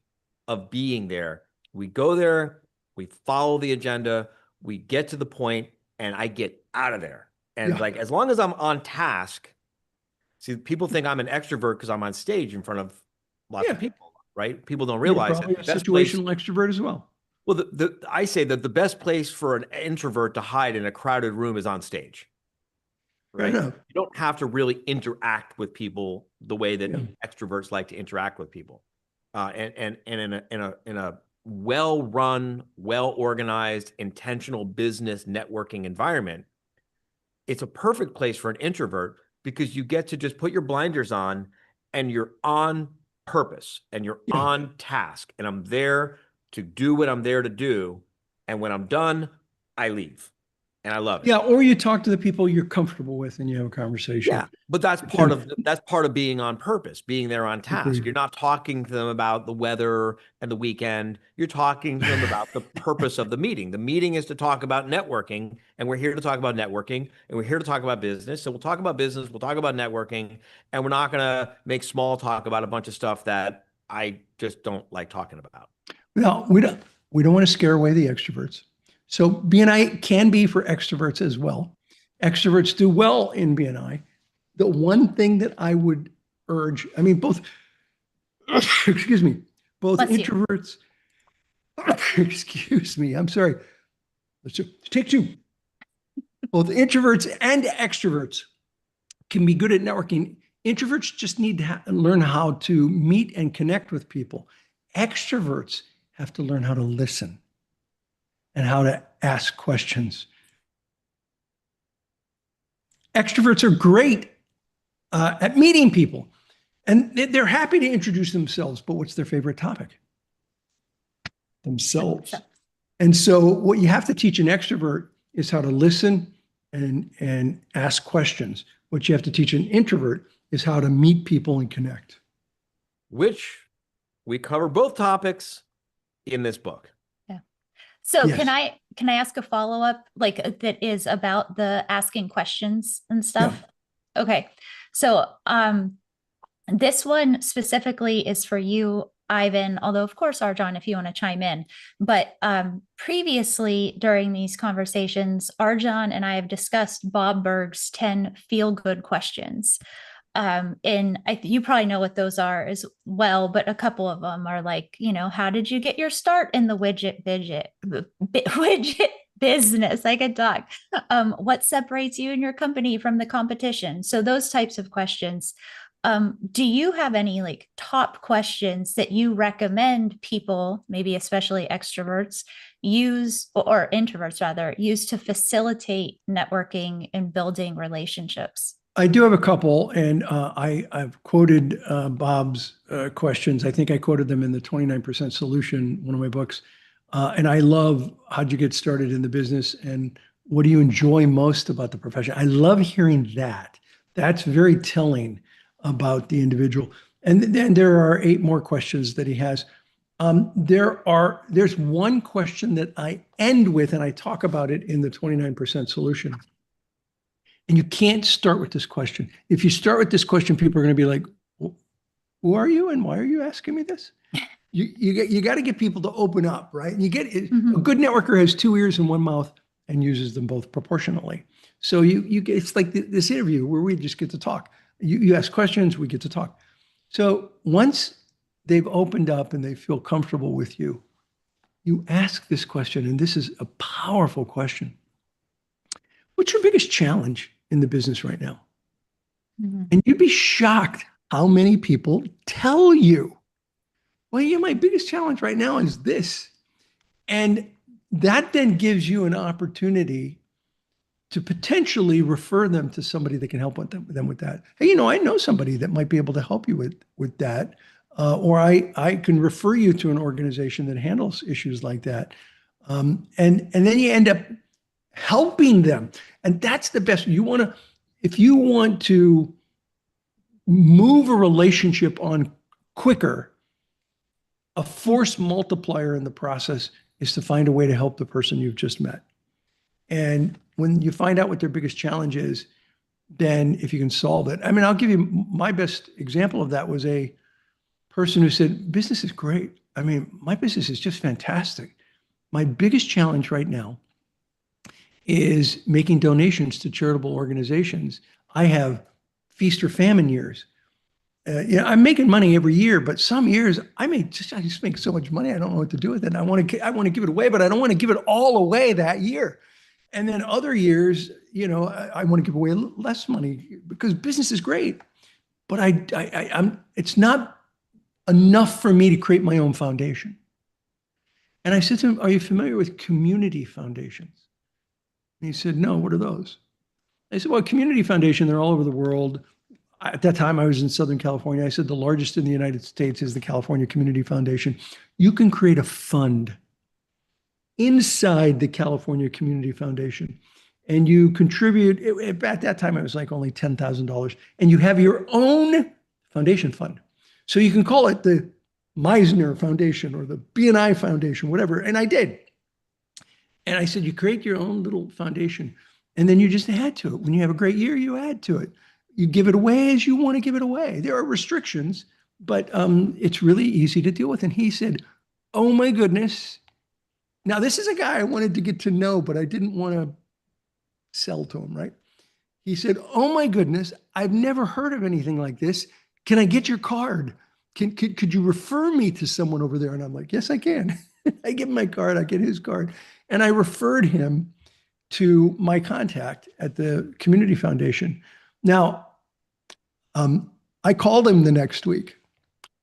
of being there. We go there, we follow the agenda, we get to the point, and I get out of there. And Yeah. like, as long as I'm on task, see, people think I'm an extrovert because I'm on stage in front of lots of Yeah. people, right? People don't You're realize probably that a the best place, situational extrovert as well. well, I say that the best place for an introvert to hide in a crowded room is on stage, Fair right? enough. You don't have to really interact with people the way that Yeah. extroverts like to interact with people. And in a well-run, well-organized, intentional business networking environment, it's a perfect place for an introvert because you get to just put your blinders on and you're on purpose and you're Yeah. on task. And I'm there to do what I'm there to do. And when I'm done, I leave. And I love it. Yeah. Or you talk to the people you're comfortable with and you have a conversation. Yeah, but that's part of being on purpose, being there on task. Agreed. You're not talking to them about the weather and the weekend. You're talking to them about the purpose of the meeting. The meeting is to talk about networking, and we're here to talk about networking, and we're here to talk about business. So we'll talk about business, we'll talk about networking, and we're not going to make small talk about a bunch of stuff that I just don't like talking about. No, we don't want to scare away the extroverts. So BNI can be for extroverts as well. Extroverts do well in BNI. The one thing that I would urge, I mean, both, excuse me, both Bless you. introverts, excuse me, I'm sorry. Let's take two. Both introverts and extroverts can be good at networking. Introverts just need to learn how to meet and connect with people. Extroverts have to learn how to listen and how to ask questions. Extroverts are great at meeting people, and they're happy to introduce themselves, but what's their favorite topic? Themselves. And so what you have to teach an extrovert is how to listen and ask questions. What you have to teach an introvert is how to meet people and connect. Which we cover both topics in this book. Yeah. So Yes. can I ask a follow-up that is about the asking questions and stuff? Yeah. Okay. So This one specifically is for you, Ivan, although of course, RJon, if you want to chime in. But previously during these conversations, RJon and I have discussed Bob Burg's 10 feel-good questions. And you probably know what those are as well, but a couple of them are like, how did you get your start in the widget business? I could talk. What separates you and your company from the competition? So those types of questions. Do you have any like top questions that you recommend people, maybe especially extroverts, use, or introverts rather, use to facilitate networking and building relationships? I do have a couple, and I've quoted Bob's questions. I think I quoted them in the 29% Solution, one of my books. And I love, how'd you get started in the business, and what do you enjoy most about the profession? I love hearing that. That's very telling about the individual. And then there are 8 more questions that he has. There's one question that I end with, and I talk about it in the 29% Solution. And you can't start with this question. If you start with this question, people are going to be like, who are you and why are you asking me this? You got to get people to open up, right? And a good networker has 2 ears and 1 mouth and uses them both proportionally. So you get, it's like this interview where we just get to talk. You ask questions, we get to talk. So once they've opened up and they feel comfortable with you, you ask this question, and this is a powerful question. What's your biggest challenge in the business right now? And you'd be shocked how many people tell you, well, yeah, my biggest challenge right now is this. And that then gives you an opportunity to potentially refer them to somebody that can help them with that. Hey, I know somebody that might be able to help you with that. Or I can refer you to an organization that handles issues like that. And then you end up helping them. And that's the best. If you want to move a relationship on quicker, a force multiplier in the process is to find a way to help the person you've just met. And when you find out what their biggest challenge is, then if you can solve it. I mean, I'll give you my best example of that was a person who said, business is great. I mean, my business is just fantastic. My biggest challenge right now is making donations to charitable organizations. I have feast or famine years. I'm making money every year, but some years I just make so much money I don't know what to do with it. I want to give it away, but I don't want to give it all away that year. And then other years, I want to give away less money because business is great, but it's not enough for me to create my own foundation. And I said to him, are you familiar with community foundations? And he said, no, what are those? I said, well, community foundation, they're all over the world. At that time, I was in Southern California. I said, the largest in the United States is the California Community Foundation. You can create a fund inside the California Community Foundation, and you contribute. At that time, it was like only $10,000, and you have your own foundation fund. So you can call it the Misner Foundation or the BNI Foundation, whatever. And I did. And I said, you create your own little foundation, and then you just add to it. When you have a great year, you add to it. You give it away as you want to give it away. There are restrictions, but it's really easy to deal with. And he said, oh my goodness. Now, this is a guy I wanted to get to know, but I didn't want to sell to him, right? He said, oh my goodness, I've never heard of anything like this. Can I get your card? Could you refer me to someone over there? And I'm like, yes, I can. I give him my card, I get his card. And I referred him to my contact at the Community Foundation. Now, I called him the next week.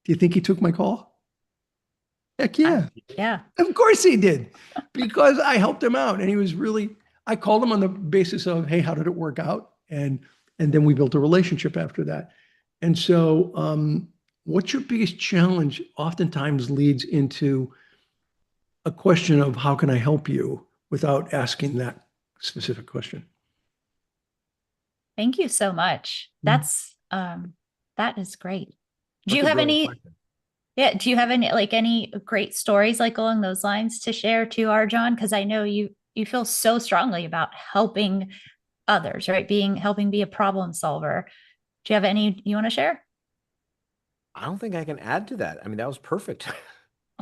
Do you think he took my call? Heck yeah. Yeah. Of course he did, because I helped him out. And he was I called him on the basis of, hey, how did it work out? And then we built a relationship after that. And so what's your biggest challenge oftentimes leads into a question of how can I help you without asking that specific question. Thank you so much. That is great. Do you have any any great stories like along those lines to share to RJon? Because I know you feel so strongly about helping others, right? Helping be a problem solver. Do you have any you want to share? I don't think I can add to that. I mean, that was perfect.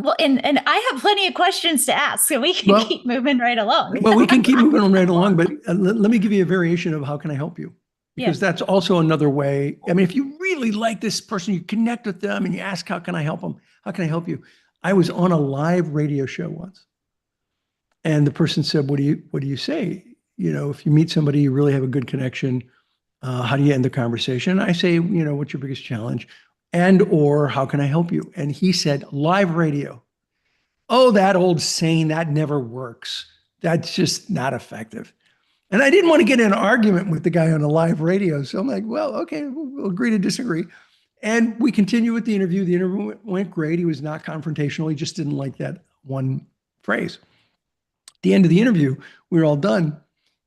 Well, and I have plenty of questions to ask, so we can keep moving right along. Well, we can keep moving right along, but let me give you a variation of how can I help you? Because that's also another way. I mean, if you really like this person, you connect with them and you ask, how can I help them? How can I help you? I was on a live radio show once, and the person said, what do you say? You know, if you meet somebody, you really have a good connection. How do you end the conversation? I say, you know, what's your biggest challenge? And or how can I help you? And he said, live radio. Oh, that old saying, that never works. That's just not effective. And I didn't want to get in an argument with the guy on the live radio. So I'm like, well, okay, we'll agree to disagree. And we continue with the interview. The interview went great. He was not confrontational. He just didn't like that one phrase. At the end of the interview, we were all done.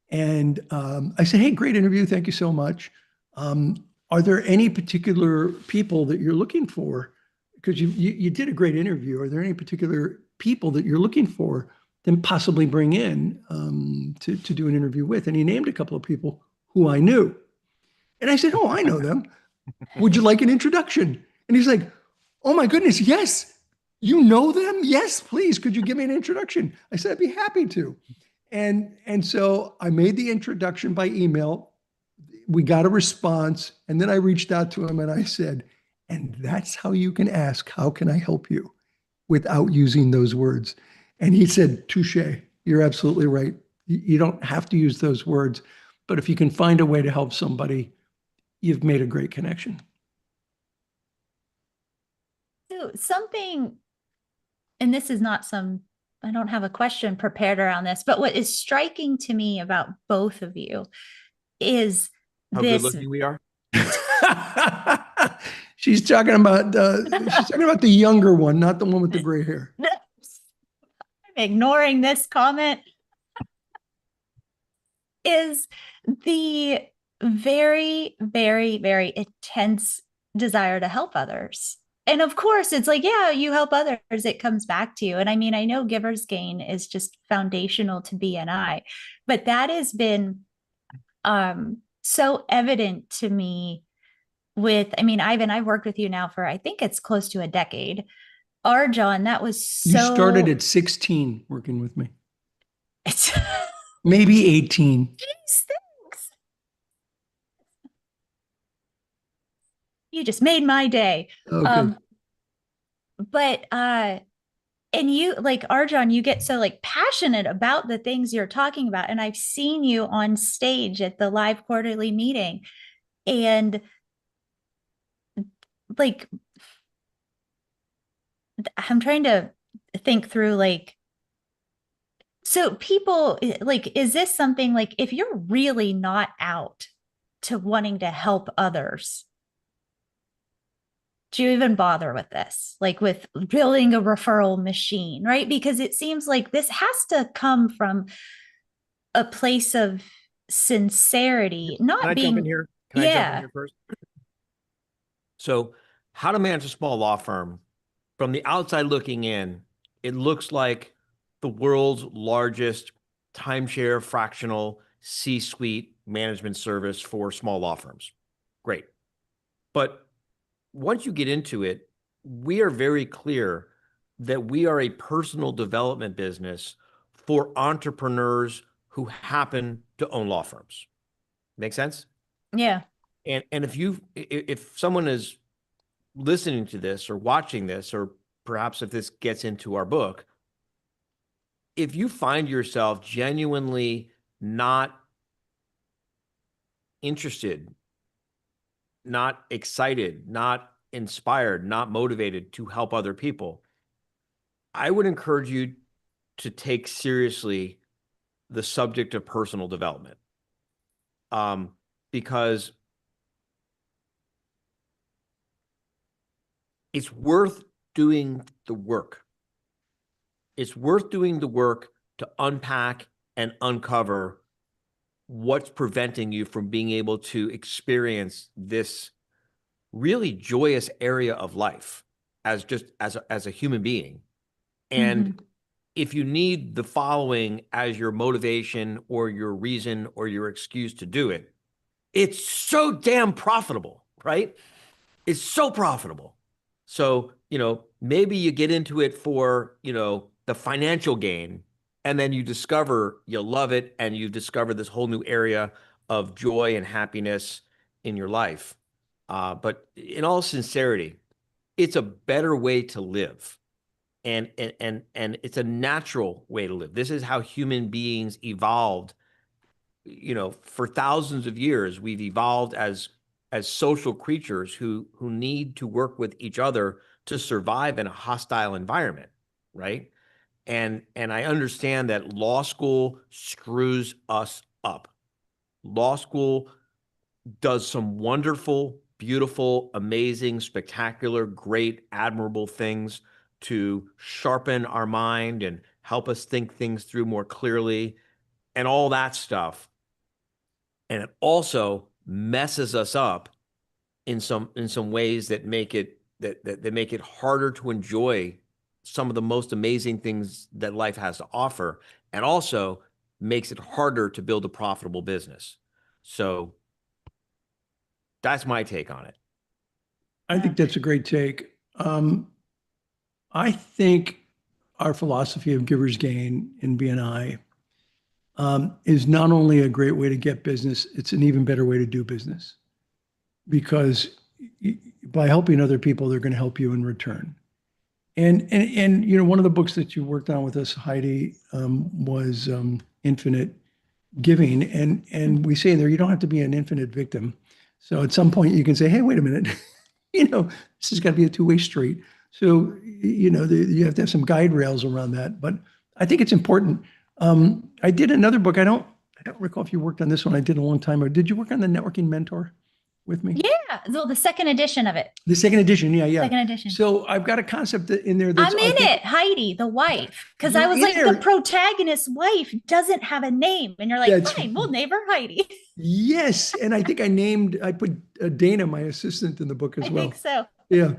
And I said, hey, great interview. Thank you so much. Are there any particular people that you're looking for? Because you did a great interview. Are there any particular people that you're looking for then possibly bring in to do an interview with? And he named a couple of people who I knew. And I said, oh, I know them. Would you like an introduction? And he's like, oh my goodness, yes. You know them? Yes, please. Could you give me an introduction? I said, I'd be happy to. And so I made the introduction by email. We got a response. And then I reached out to him and I said, and that's how you can ask, how can I help you, without using those words. And he said, touche, you're absolutely right. You don't have to use those words, but if you can find a way to help somebody, you've made a great connection. So something, and this is not I don't have a question prepared around this, but what is striking to me about both of you is how good looking we are. She's talking about the younger one, not the one with the gray hair. I'm ignoring this comment. Is the very, very, very intense desire to help others. And of course, it's like, yeah, you help others, it comes back to you. And I mean, I know giver's gain is just foundational to BNI, but that has been so evident to me with, I mean, Ivan, I've worked with you now for, I think it's close to a decade. RJon, that was so... You started at 16 working with me. It's maybe 18. Jeez, thanks. You just made my day. Okay. And you, like RJon, you get so like passionate about the things you're talking about. And I've seen you on stage at the live quarterly meeting. And like, I'm trying to think through, like, so people, like, is this something like, if you're really not out to wanting to help others, do you even bother with this? Like with building a referral machine, right? Because it seems like this has to come from a place of sincerity, not Can I being... jump in here? Can I jump in here first? So how to manage a small law firm. From the outside looking in, it looks like the world's largest timeshare fractional C-suite management service for small law firms. Great. But once you get into it, we are very clear that we are a personal development business for entrepreneurs who happen to own law firms. Make sense? Yeah. And if someone is listening to this or watching this, or perhaps if this gets into our book, if you find yourself genuinely not interested, not excited, not inspired, not motivated to help other people, I would encourage you to take seriously the subject of personal development. Because it's worth doing the work. It's worth doing the work to unpack and uncover what's preventing you from being able to experience this really joyous area of life as a human being. And if you need the following as your motivation or your reason or your excuse to do it, it's so damn profitable, right? It's so profitable. So, maybe you get into it for, the financial gain, and then you discover you love it and you discover this whole new area of joy and happiness in your life. But in all sincerity, it's a better way to live. And it's a natural way to live. This is how human beings evolved. For thousands of years, we've evolved as social creatures who need to work with each other to survive in a hostile environment, right? And I understand that law school screws us up. Law school does some wonderful, beautiful, amazing, spectacular, great, admirable things to sharpen our mind and help us think things through more clearly and all that stuff. And it also messes us up in some ways that make it that make it harder to enjoy some of the most amazing things that life has to offer, and also makes it harder to build a profitable business. So that's my take on it. I think that's a great take. I think our philosophy of giver's gain in BNI is not only a great way to get business, it's an even better way to do business, because by helping other people, they're going to help you in return. And one of the books that you worked on with us, Heidi, was Infinite Giving, and we say there you don't have to be an infinite victim. So at some point you can say, hey, wait a minute, this has got to be a two-way street. So you have to have some guide rails around that. But I think it's important. I did another book. I don't recall if you worked on this one. I did a long time ago. Did you work on the Networking Mentor with me? Yeah, so the second edition of it. The second edition, yeah. Second edition. So I've got a concept in there that's I'm in it, Heidi, the wife, because I was like, there. the protagonist's wife doesn't have a name, and you're like, fine, we'll name her Heidi. Yes, and I think I put Dana, my assistant, in the book as well. I think so. Yeah.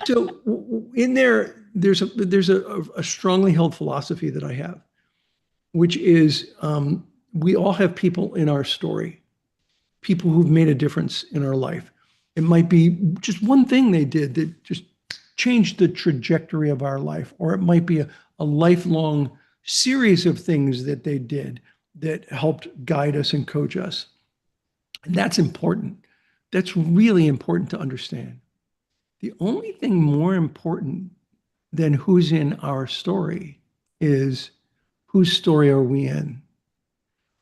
So in there's a strongly held philosophy that I have, which is we all have people in our story, people who've made a difference in our life. It might be just one thing they did that just changed the trajectory of our life, or it might be a lifelong series of things that they did that helped guide us and coach us. And that's important. That's really important to understand. The only thing more important than who's in our story is whose story are we in?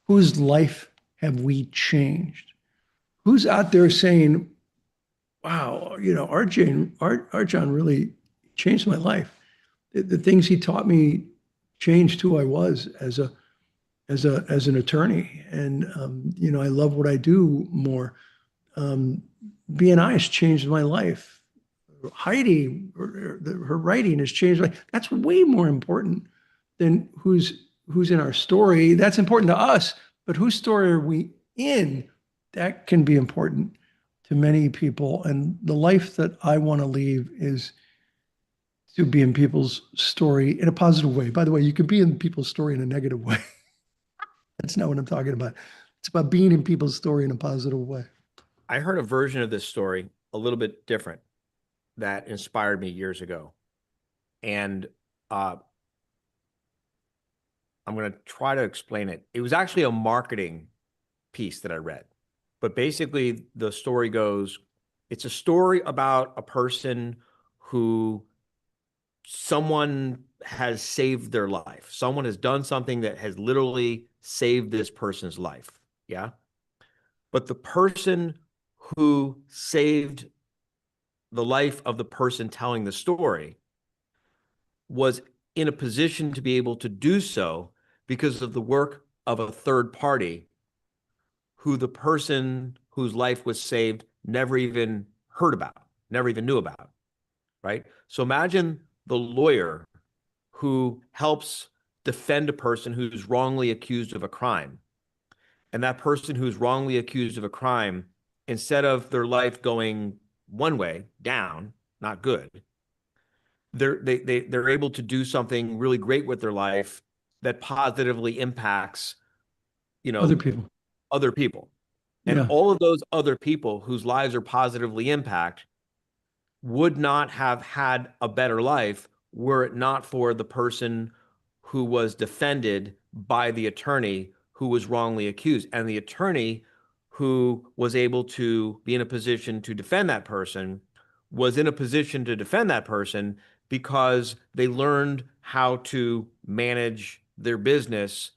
Whose life have we changed? Who's out there saying, wow, RJon really changed my life. The things he taught me changed who I was as an attorney. And, I love what I do more. BNI has changed my life. Heidi, her writing has changed. That's way more important than who's in our story. That's important to us, but whose story are we in? That can be important to many people. And the life that I want to leave is to be in people's story in a positive way. By the way, you can be in people's story in a negative way. That's not what I'm talking about. It's about being in people's story in a positive way. I heard a version of this story a little bit different that inspired me years ago. And I'm going to try to explain it. It was actually a marketing piece that I read. But basically, the story goes, it's a story about a person who someone has saved their life. Someone has done something that has literally saved this person's life. Yeah. But the person who saved the life of the person telling the story was in a position to be able to do so because of the work of a third party who the person whose life was saved never even heard about, never even knew about, right? So imagine the lawyer who helps defend a person who's wrongly accused of a crime. And that person who's wrongly accused of a crime, instead of their life going one way, down, not good, they're able to do something really great with their life that positively impacts, other people. And all of those other people whose lives are positively impacted would not have had a better life were it not for the person who was defended by the attorney who was wrongly accused. And the attorney who was able to be in a position to defend that person was in a position to defend that person because they learned how to manage their business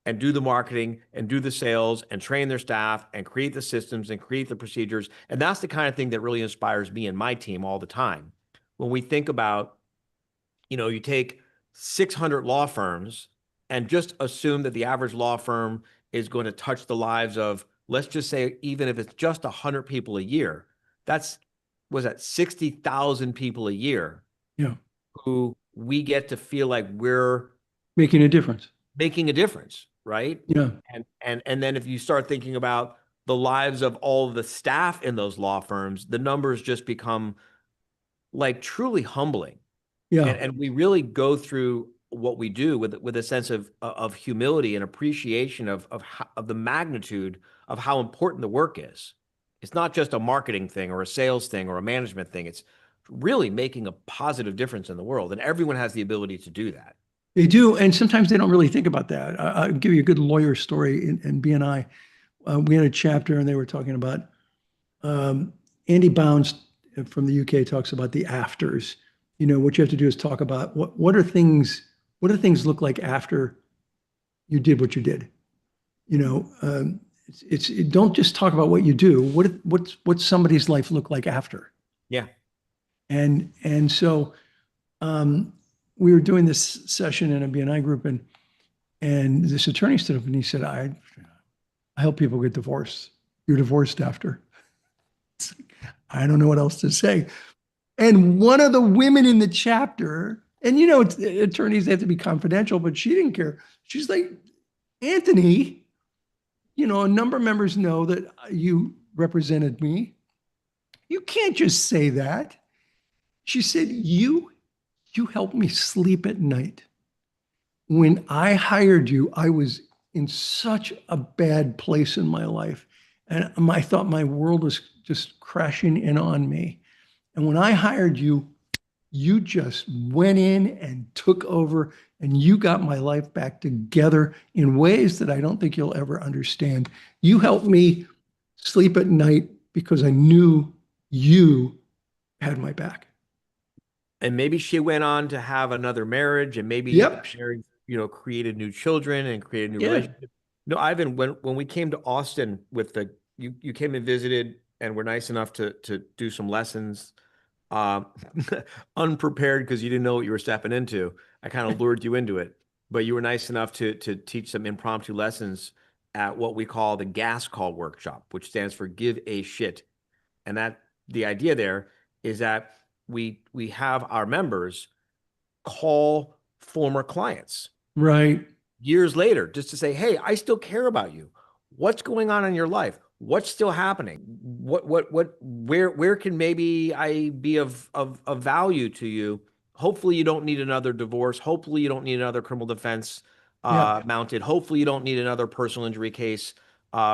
and do the marketing and do the sales and train their staff and create the systems and create the procedures. And that's the kind of thing that really inspires me and my team all the time. When we think about, you take 600 law firms and just assume that the average law firm is going to touch the lives of, let's just say, even if it's just 100 people a year, was that 60,000 people a year who we get to feel like we're making a difference. Right? Yeah. And then if you start thinking about the lives of all of the staff in those law firms, the numbers just become like truly humbling. Yeah. And we really go through what we do with a sense of humility and appreciation of the magnitude of how important the work is. It's not just a marketing thing or a sales thing or a management thing. It's really making a positive difference in the world. And everyone has the ability to do that. They do, and sometimes they don't really think about that. I'll give you a good lawyer story in BNI. We had a chapter, and they were talking about Andy Bounds from the UK talks about the afters. What you have to do is talk about what are things look like after you did what you did. Don't just talk about what you do. What's somebody's life look like after? Yeah, and so. We were doing this session in a BNI group, and this attorney stood up and he said, I help people get divorced. You're divorced after. I don't know what else to say. And one of the women in the chapter, and attorneys, they have to be confidential, but she didn't care. She's like, Anthony, a number of members know that you represented me. You can't just say that. She said, you helped me sleep at night. When I hired you, I was in such a bad place in my life. And I thought my world was just crashing in on me. And when I hired you, you just went in and took over, and you got my life back together in ways that I don't think you'll ever understand. You helped me sleep at night because I knew you had my back. And maybe she went on to have another marriage, and maybe married, created new children and created new relationships. No, Ivan, when we came to Austin with you came and visited and were nice enough to do some lessons, unprepared because you didn't know what you were stepping into. I kind of lured you into it, but you were nice enough to teach some impromptu lessons at what we call the gas call workshop, which stands for give a shit. And that the idea there is that we have our members call former clients years later just to say, hey, I still care about you. What's going on in your life? What's still happening? Where can maybe I be of value to you? Hopefully you don't need another divorce. Hopefully you don't need another criminal defense mounted. Hopefully you don't need another personal injury case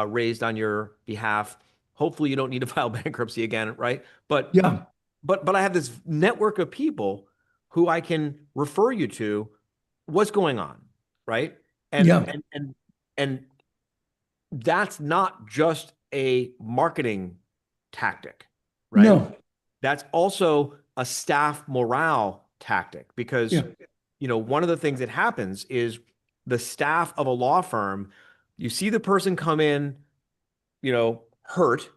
raised on your behalf. Hopefully you don't need to file bankruptcy again, right? But I have this network of people who I can refer you to. What's going on, right? And that's not just a marketing tactic, right? No. That's also a staff morale tactic because, one of the things that happens is the staff of a law firm, you see the person come in, hurt,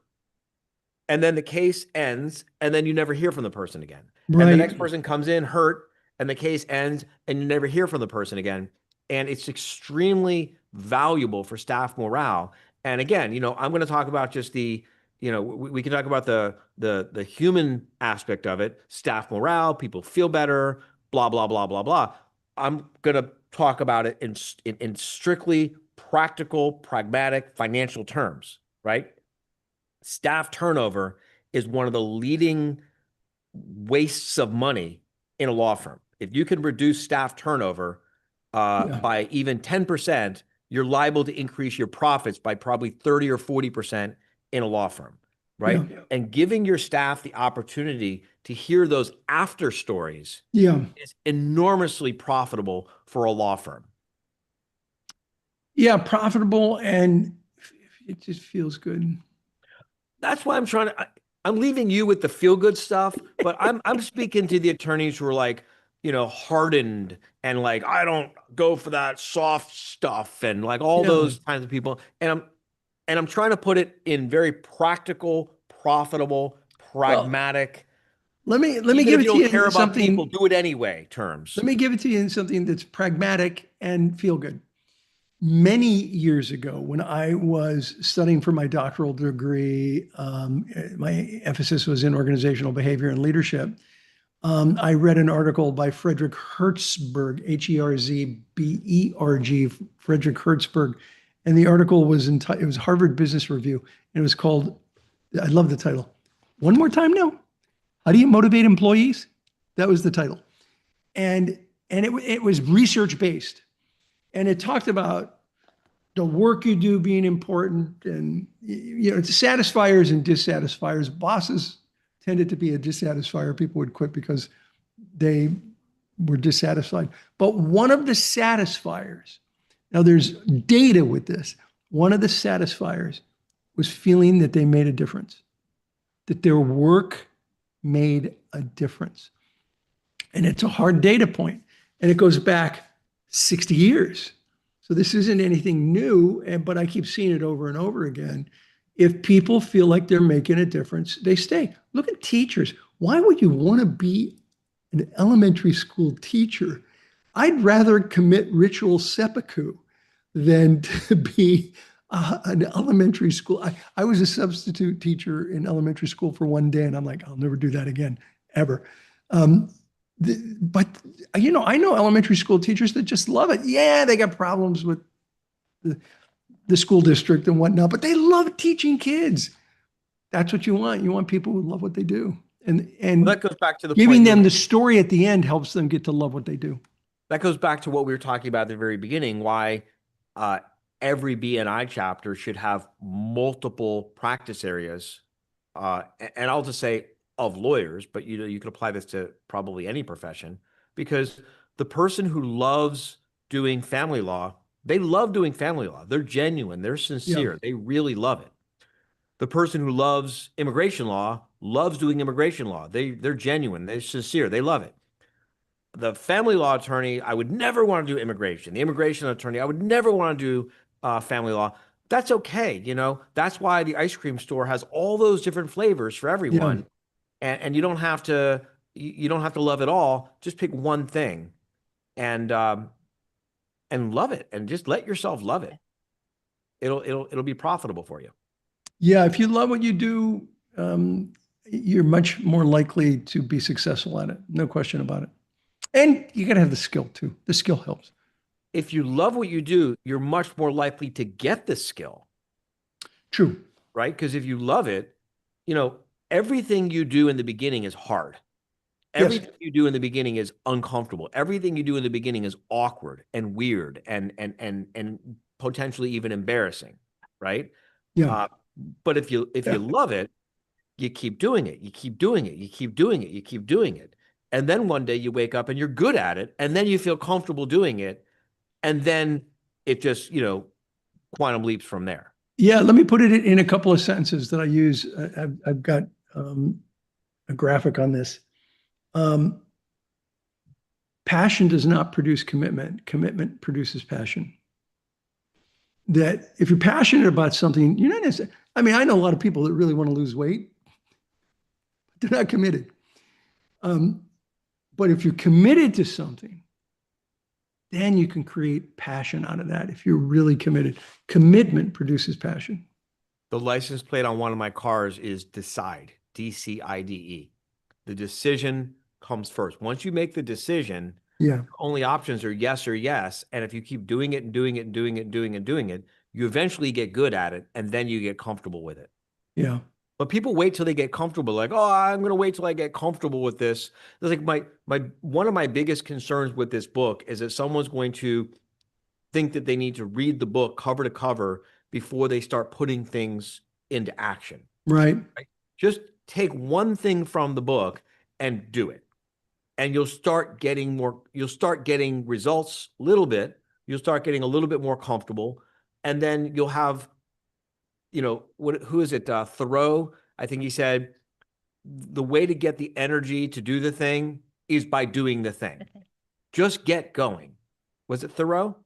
and then the case ends, and then you never hear from the person again. Right. And the next person comes in hurt, and the case ends, and you never hear from the person again. And it's extremely valuable for staff morale. And again, I'm going to talk about just we can talk about the human aspect of it, staff morale, people feel better, blah, blah, blah, blah, blah. I'm going to talk about it in strictly practical, pragmatic, financial terms, right? Staff turnover is one of the leading wastes of money in a law firm. If you can reduce staff turnover by even 10%, you're liable to increase your profits by probably 30 or 40% in a law firm. right? Yeah. And giving your staff the opportunity to hear those after stories Yeah. is enormously profitable for a law firm. Yeah. Profitable, and it just feels good. That's why I'm leaving you with the feel good stuff, but I'm speaking to the attorneys who are like, hardened and like, I don't go for that soft stuff and like all Yeah. those kinds of people. And I'm trying to put it in very practical, profitable, Well, pragmatic, let me even give if it you to you don't care in about people, something. do it anyway terms. Let me give it to you in something that's pragmatic and feel good. Many years ago, when I was studying for my doctoral degree, my emphasis was in organizational behavior and leadership. I read an article by Frederick Hertzberg, Herzberg, Frederick Hertzberg, and the article was it was Harvard Business Review, and it was called, I love the title. One more time now. How do you motivate employees? That was the title, and it was research based, and it talked about the work you do being important, and it's satisfiers and dissatisfiers. Bosses tended to be a dissatisfier. People would quit because they were dissatisfied. But one of the satisfiers, now there's data with this, one of the satisfiers was feeling that they made a difference, that their work made a difference. And it's a hard data point, and it goes back 60 years. So this isn't anything new, but I keep seeing it over and over again. If people feel like they're making a difference, they stay. Look at teachers. Why would you want to be an elementary school teacher? I'd rather commit ritual seppuku than to be an elementary school. I was a substitute teacher in elementary school for one day, and I'm like, I'll never do that again, ever. But I know elementary school teachers that just love it. Yeah, they got problems with the school district and whatnot, but they love teaching kids. That's what you want. You want people who love what they do. And Well, that goes back to the giving point them the story at the end helps them get to love what they do. that goes back to what we were talking about at the very beginning, why every BNI chapter should have multiple practice areas. And I'll just say of lawyers, but you could apply this to probably any profession, because the person who loves doing family law, they love doing family law. They're genuine. They're sincere. Yeah. They really love it. The person who loves immigration law loves doing immigration law. They're genuine. They're sincere. They love it. The family law attorney, I would never want to do immigration. The immigration attorney, I would never want to do family law. That's okay. That's why the ice cream store has all those different flavors for everyone. Yeah. And you don't have to love it all. Just pick one thing and love it, and just let yourself love it. It'll be profitable for you. Yeah. If you love what you do, you're much more likely to be successful at it. No question about it. And you got to have the skill too. The skill helps. If you love what you do, you're much more likely to get the skill. True. Right? Because if you love it, everything you do in the beginning is hard. Everything you do in the beginning is uncomfortable. Everything you do in the beginning is awkward and weird and potentially even embarrassing. Right? Yeah. But if you love it, you keep doing it. You keep doing it. You keep doing it. You keep doing it. And then one day you wake up and you're good at it. And then you feel comfortable doing it. And then it just, quantum leaps from there. Yeah. Let me put it in a couple of sentences that I use. I've got a graphic on this. Passion does not produce commitment. Commitment produces passion. That if you're passionate about something, you're not necessarily, I know a lot of people that really want to lose weight. They're not committed. But if you're committed to something, then you can create passion out of that. If you're really committed, commitment produces passion. The license plate on one of my cars is decide, DCIDE. The decision comes first. Once you make the decision, only options are yes or yes. And if you keep doing it and doing it and doing it and doing it and doing it, you eventually get good at it, and then you get comfortable with it. Yeah. But people wait till they get comfortable. Like, oh, I'm going to wait till I get comfortable with this. It's like one of my biggest concerns with this book is that someone's going to think that they need to read the book cover to cover before they start putting things into action. Right. Just take one thing from the book and do it. And you'll start getting results a little bit. You'll start getting a little bit more comfortable. And then you'll have, who is it? Thoreau, I think he said, the way to get the energy to do the thing is by doing the thing. Just get going. Was it Thoreau?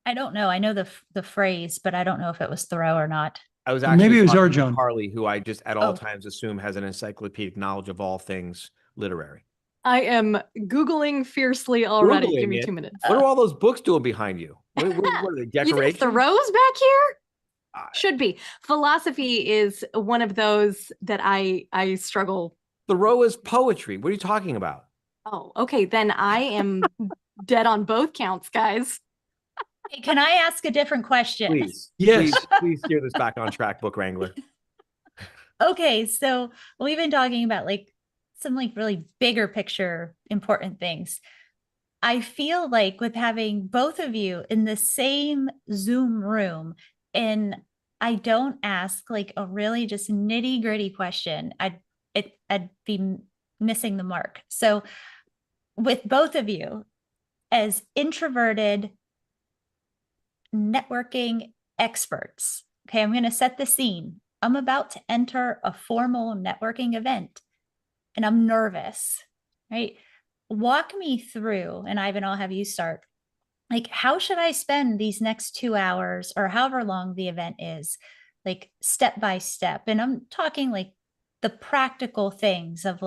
I don't know. I know the phrase, but I don't know if it was Thoreau or not. I was actually maybe it was talking to RJon. Carly, who I just at all times assume has an encyclopedic knowledge of all things literary. I am Googling fiercely already. Give me 2 minutes. What are all those books doing behind you? What are they, decorations? You think Thoreau's back here? Should be. Philosophy is one of those that I struggle. Thoreau is poetry. What are you talking about? Oh, okay. Then I am dead on both counts, guys. Can I ask a different question? Please. Yes. Please steer this back on track, Book Wrangler. Okay. So we've been talking about some really bigger picture important things. I feel like with having both of you in the same Zoom room, and I don't ask a really just nitty gritty question, I'd be missing the mark. So with both of you as introverted networking experts, okay, I'm going to set the scene. I'm about to enter a formal networking event and I'm nervous, right? Walk me through, and Ivan, I'll have you start. How should I spend these next 2 hours or however long the event is, step by step? And I'm talking the practical things of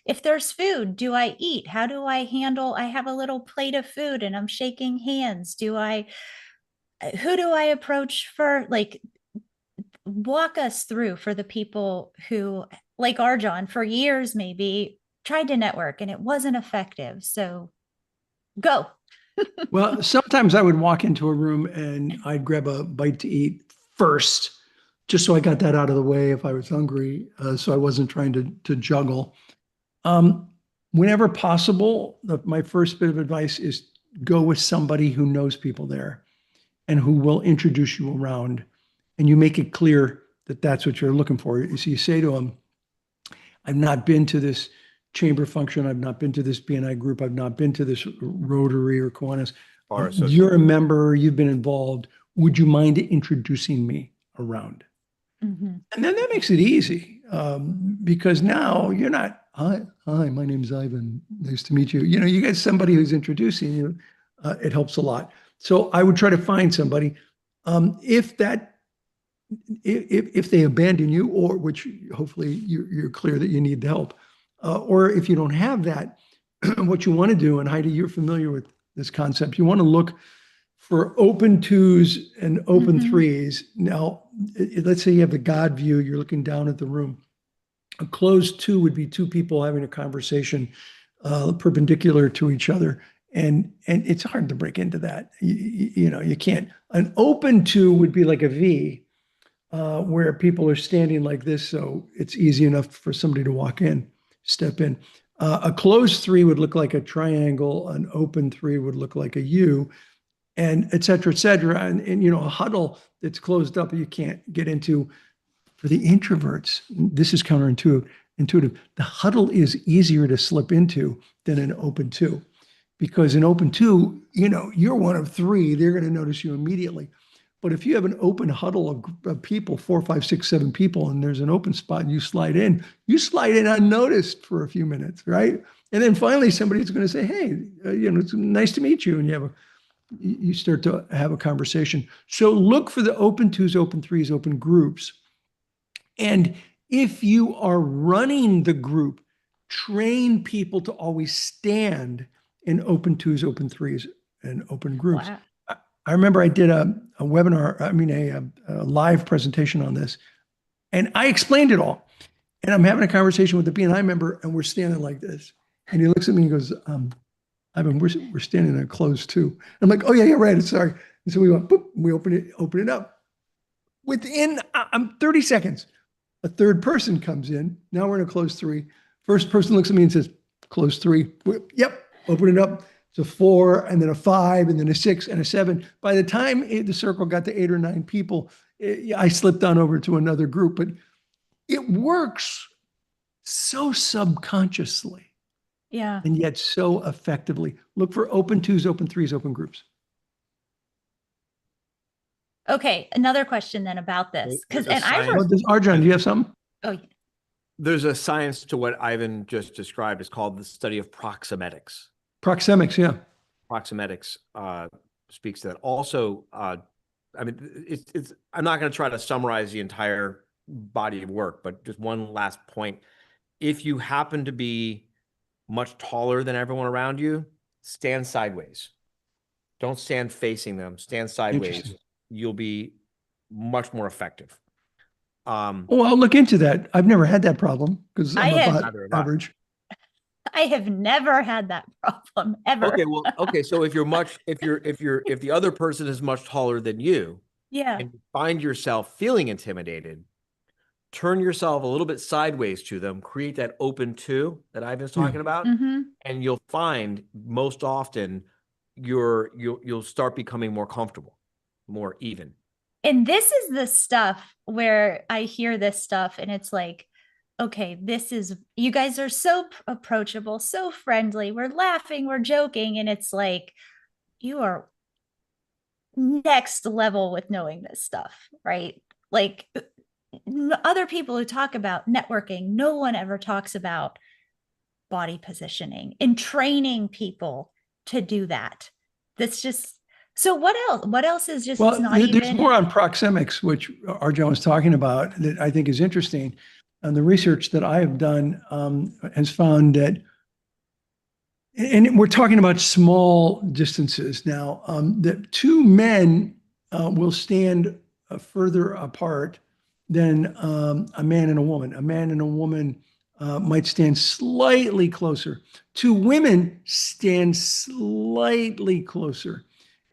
if there's food, do I eat? How do I handle? I have a little plate of food and I'm shaking hands. Who do I approach for? Walk us through for the people who, like RJon, for years maybe tried to network and it wasn't effective. So go. Well, sometimes I would walk into a room and I'd grab a bite to eat first, just so I got that out of the way if I was hungry, so I wasn't trying to juggle. Whenever possible, my first bit of advice is go with somebody who knows people there and who will introduce you around, and you make it clear that that's what you're looking for. So you say to them, I've not been to this chamber function. I've not been to this BNI group. I've not been to this Rotary or Kiwanis. You're a member. You've been involved. Would you mind introducing me around? Mm-hmm. And then that makes it easy, because now you're not, hi, my name's Ivan. Nice to meet you. You get somebody who's introducing you. It helps a lot. So I would try to find somebody. If they abandon you, or which hopefully you're clear that you need the help, or if you don't have that, what you want to do, and Heidi, you're familiar with this concept, you want to look for open twos and open threes. Now, let's say you have the God view, you're looking down at the room. A closed two would be two people having a conversation perpendicular to each other. And it's hard to break into that. You can't. An open two would be like a V, where people are standing like this. So it's easy enough for somebody to walk in, step in. A closed three would look like a triangle. An open three would look like a U, and et cetera, et cetera. And a huddle that's closed up, you can't get into. For the introverts, this is counterintuitive. The huddle is easier to slip into than an open two. Because in open two, you're one of three, they're going to notice you immediately. But if you have an open huddle of people, 4, 5, 6, 7 people, and there's an open spot and you slide in unnoticed for a few minutes, right? And then finally somebody's going to say, hey, it's nice to meet you. And you start to have a conversation. So look for the open twos, open threes, open groups. And if you are running the group, train people to always stand in open twos, open threes, and open groups. Wow. I remember I did a webinar, a live presentation on this, and I explained it all. And I'm having a conversation with the BNI member, and we're standing like this. And he looks at me and goes, Ivan, we're standing in a closed two. I'm like, oh yeah, right, sorry. And so we went, boop, we open it up. Within 30 seconds, a third person comes in. Now we're in a closed three. First person looks at me and says, closed three. Yep, open it up. It's a 4, and then a 5, and then a 6, and a 7. By the time the circle got to 8 or 9 people, I slipped on over to another group. But it works so subconsciously Yeah. and yet so effectively. Look for open twos, open threes, open groups. Okay. Another question then about this. There's a And science. RJon, do you have something? oh, yeah. There's a science to what Ivan just described. It's called the study of proxemetics. Proxemics, yeah. Proxemetics speaks to that. Also, I mean, it's. I'm not going to try to summarize the entire body of work, but just one last point. If you happen to be much taller than everyone around you, stand sideways. Don't stand facing them. Stand sideways. You'll be much more effective. Well, I'll look into that. I've never had that problem because I'm about average. I have never had that problem ever. Okay, well, okay. So if the other person is much taller than you, yeah, and you find yourself feeling intimidated, turn yourself a little bit sideways to them, create that open two that Ivan's talking about, and you'll find most often you'll start becoming more comfortable, more even. And this is the stuff where I hear this stuff and it's like, okay, you guys are so approachable, so friendly. We're laughing, we're joking. And it's like, you are next level with knowing this stuff, right? Like other people who talk about networking, no one ever talks about body positioning and training people to do that. That's just, so what else? What else is just well, not there's even... more on proxemics, which RJon was talking about that I think is interesting. And the research that I have done has found that, and we're talking about small distances now, that two men will stand further apart than a man and a woman. A man and a woman might stand slightly closer. Two women stand slightly closer.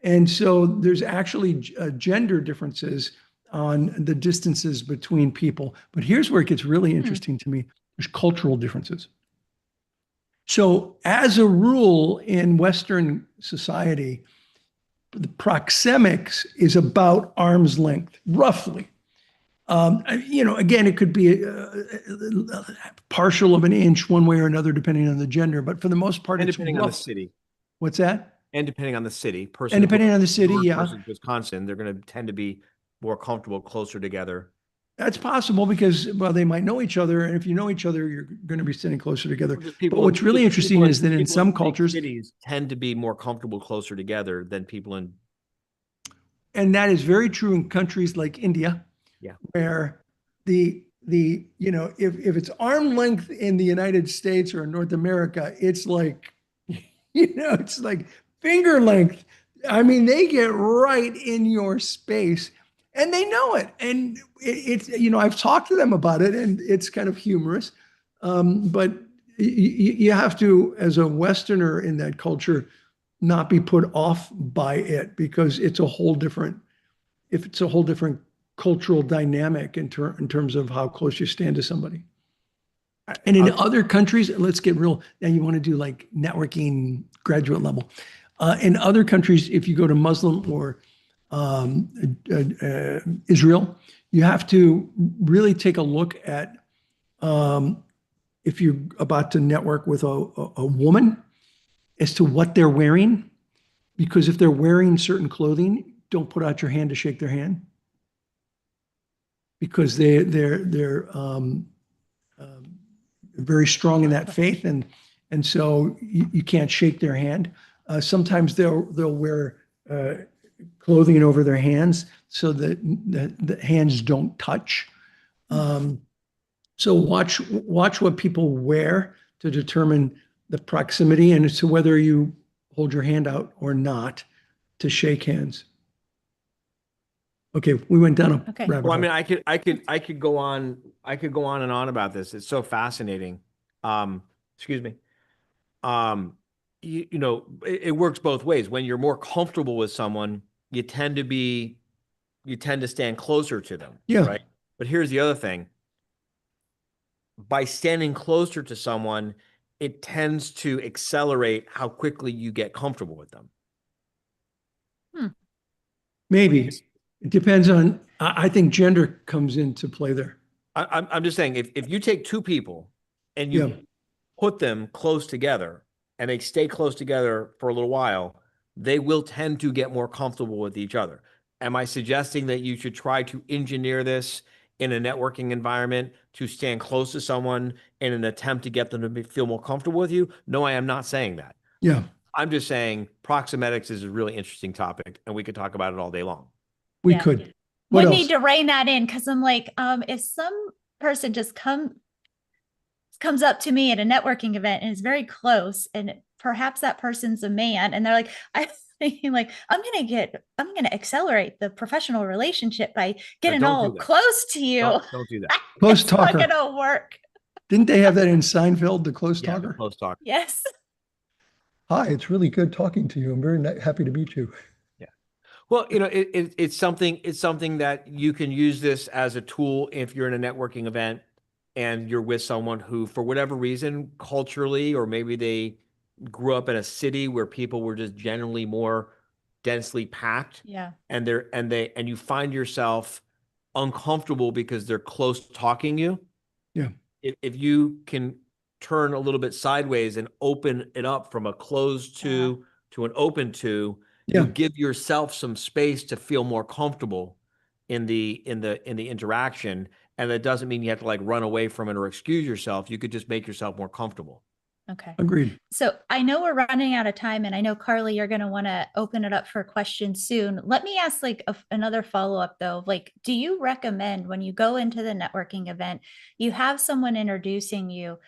And so there's actually gender differences on the distances between people. But here's where it gets really interesting to me. There's cultural differences. So as a rule in Western society, the proxemics is about arm's length, roughly. Again, it could be partial of an inch one way or another, depending on the gender. But for the most part, And it's depending on the city. What's that? And depending on the city, and depending on the city, yeah. Wisconsin, they're going to tend to be more comfortable, closer together. That's possible because, well, they might know each other, and if you know each other, you're going to be sitting closer together. But what's really interesting is that in some cultures, cities tend to be more comfortable, closer together than people in. And that is very true in countries like India, where if it's arm length in the United States or in North America, it's like, it's like finger length. I mean, they get right in your space and they know it. And it's, I've talked to them about it and it's kind of humorous. But you have to, as a Westerner in that culture, not be put off by it because it's a whole different cultural dynamic in terms of how close you stand to somebody. And in other countries, let's get real. Now you want to do like networking graduate level. In other countries, if you go to Muslim or Israel, you have to really take a look at if you're about to network with a woman as to what they're wearing. Because if they're wearing certain clothing, don't put out your hand to shake their hand. Because they're very strong in that faith, and so you can't shake their hand. Sometimes they'll wear clothing over their hands so that the hands don't touch. So watch what people wear to determine the proximity and as to whether you hold your hand out or not to shake hands. Okay, we went down a rabbit hole. Well, I mean, I could go on and on about this. It's so fascinating. Excuse me. It works both ways. When you're more comfortable with someone, you tend to stand closer to them. Yeah. Right. But here's the other thing. By standing closer to someone, it tends to accelerate how quickly you get comfortable with them. Maybe. It depends on, I think gender comes into play there. I'm just saying, if you take two people and you Yeah. put them close together and they stay close together for a little while, they will tend to get more comfortable with each other. Am I suggesting that you should try to engineer this in a networking environment to stand close to someone in an attempt to get them to feel more comfortable with you? No, I am not saying that. Yeah. I'm just saying proxemetics is a really interesting topic, and we could talk about it all day long. We Yeah. could. What Would else? need to rein that in, because I'm like, if some person just comes up to me at a networking event and is very close, and perhaps that person's a man, and they're like, I'm thinking like, I'm gonna accelerate the professional relationship by getting don't do all that. close to you. Don't do that. Close It's talker. not gonna work. Didn't they have that in Seinfeld, the close Yeah, the talker? close talk. Yes. Hi, it's really good talking to you. I'm very happy to meet you. Yeah. Well, it's something that you can use this as a tool if you're in a networking event and you're with someone who, for whatever reason, culturally, or maybe they grew up in a city where people were just generally more densely packed. Yeah. And you find yourself uncomfortable because they're close talking you. Yeah. If you can turn a little bit sideways and open it up from a closed to an open to, Yeah. you give yourself some space to feel more comfortable in the interaction. And that doesn't mean you have to like run away from it or excuse yourself. You could just make yourself more comfortable. Okay. Agreed. So I know we're running out of time, and I know, Carly, you're going to want to open it up for questions soon. Let me ask like another follow-up though. Like, do you recommend when you go into the networking event, you have someone introducing you,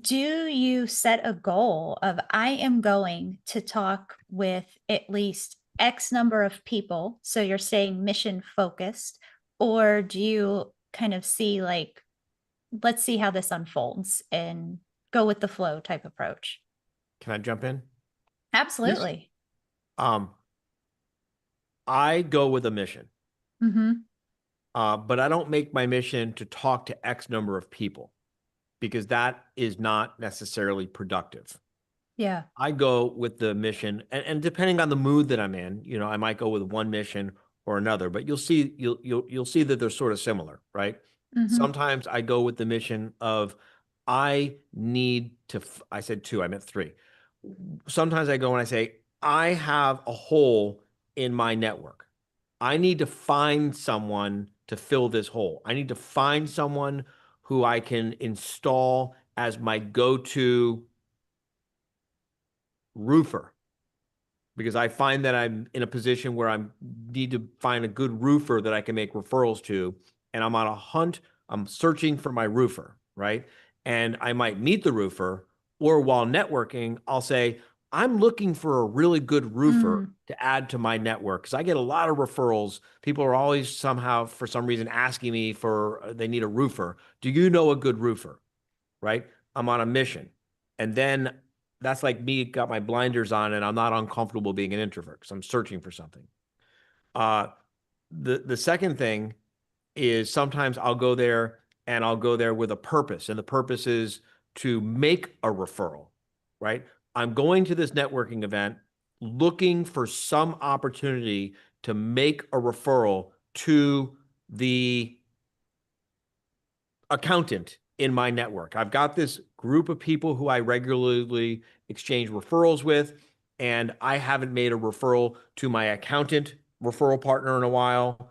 do you set a goal of, I am going to talk with at least X number of people, so you're staying mission focused, or do you kind of see like, let's see how this unfolds and go with the flow type approach? Can I jump in? Absolutely. I go with a mission, Mm-hmm. but I don't make my mission to talk to X number of people, because that is not necessarily productive. Yeah. I go with the mission, and depending on the mood that I'm in, I might go with one mission or another, but you'll see that they're sort of similar, right? Mm-hmm. Sometimes I go with the mission of, I said two, I meant three. Sometimes I go and I say, I have a hole in my network. I need to find someone to fill this hole. I need to find someone who I can install as my go-to roofer, because I find that I'm in a position where I need to find a good roofer that I can make referrals to. And I'm on a hunt. I'm searching for my roofer, right? And I might meet the roofer, or while networking, I'll say, I'm looking for a really good roofer to add to my network, because I get a lot of referrals. People are always somehow, for some reason, asking me they need a roofer. Do you know a good roofer? Right? I'm on a mission. And then that's like me, got my blinders on, and I'm not uncomfortable being an introvert because I'm searching for something. The second thing is, sometimes I'll go there with a purpose, and the purpose is to make a referral, right? I'm going to this networking event looking for some opportunity to make a referral to the accountant in my network. I've got this group of people who I regularly exchange referrals with, and I haven't made a referral to my accountant referral partner in a while.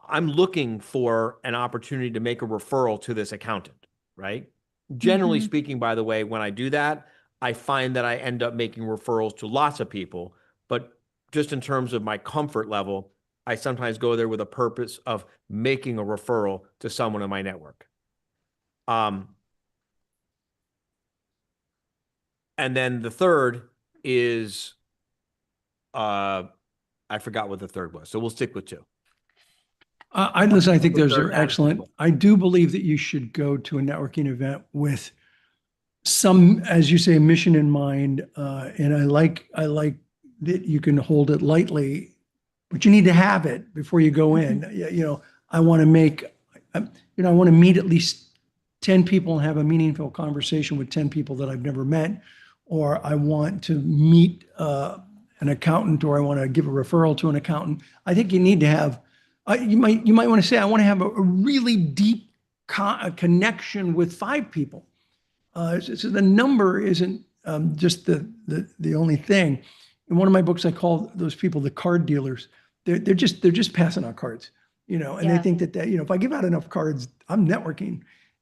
I'm looking for an opportunity to make a referral to this accountant, right? Generally speaking, by the way, when I do that, I find that I end up making referrals to lots of people, but just in terms of my comfort level, I sometimes go there with a purpose of making a referral to someone in my network. And then the third is, I forgot what the third was, so we'll stick with two. Listen, I think those are excellent. I do believe that you should go to a networking event with some, as you say, mission in mind. And I like that you can hold it lightly, but you need to have it before you go in. I want to I want to meet at least 10 people and have a meaningful conversation with 10 people that I've never met, or I want to meet an accountant, or I want to give a referral to an accountant. I think you need to have You might want to say, I want to have a really deep connection with 5 people. So the number isn't just the only thing. In one of my books, I call those people the card dealers. They're just passing out cards, and they think that if I give out enough cards, I'm networking,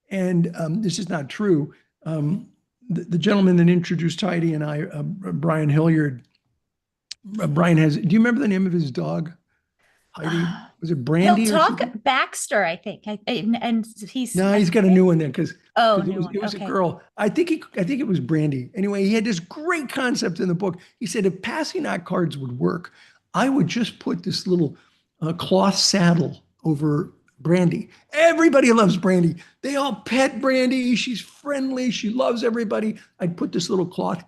and it's just not true. The gentleman that introduced Heidi and I, Brian Hilliard, Brian do you remember the name of his dog? Heidi, was it Brandy? He'll or talk something? Baxter, I think. And he's No, he's got a new one then because new one. it was a Okay. girl. I think it was Brandy. Anyway, he had this great concept in the book. He said if passing out cards would work, I would just put this little cloth saddle over Brandy. Everybody loves Brandy. They all pet Brandy. She's friendly. She loves everybody. I'd put this little cloth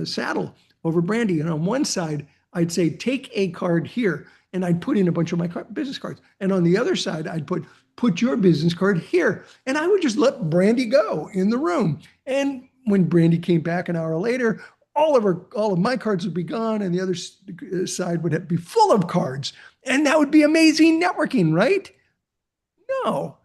saddle over Brandy, and on one side I'd say take a card here, and I'd put in a bunch of my business cards, and on the other side I'd put your business card here. And I would just let Brandy go in the room. And when Brandy came back an hour later, all of my cards would be gone, and the other side would be full of cards. And that would be amazing networking, right? No.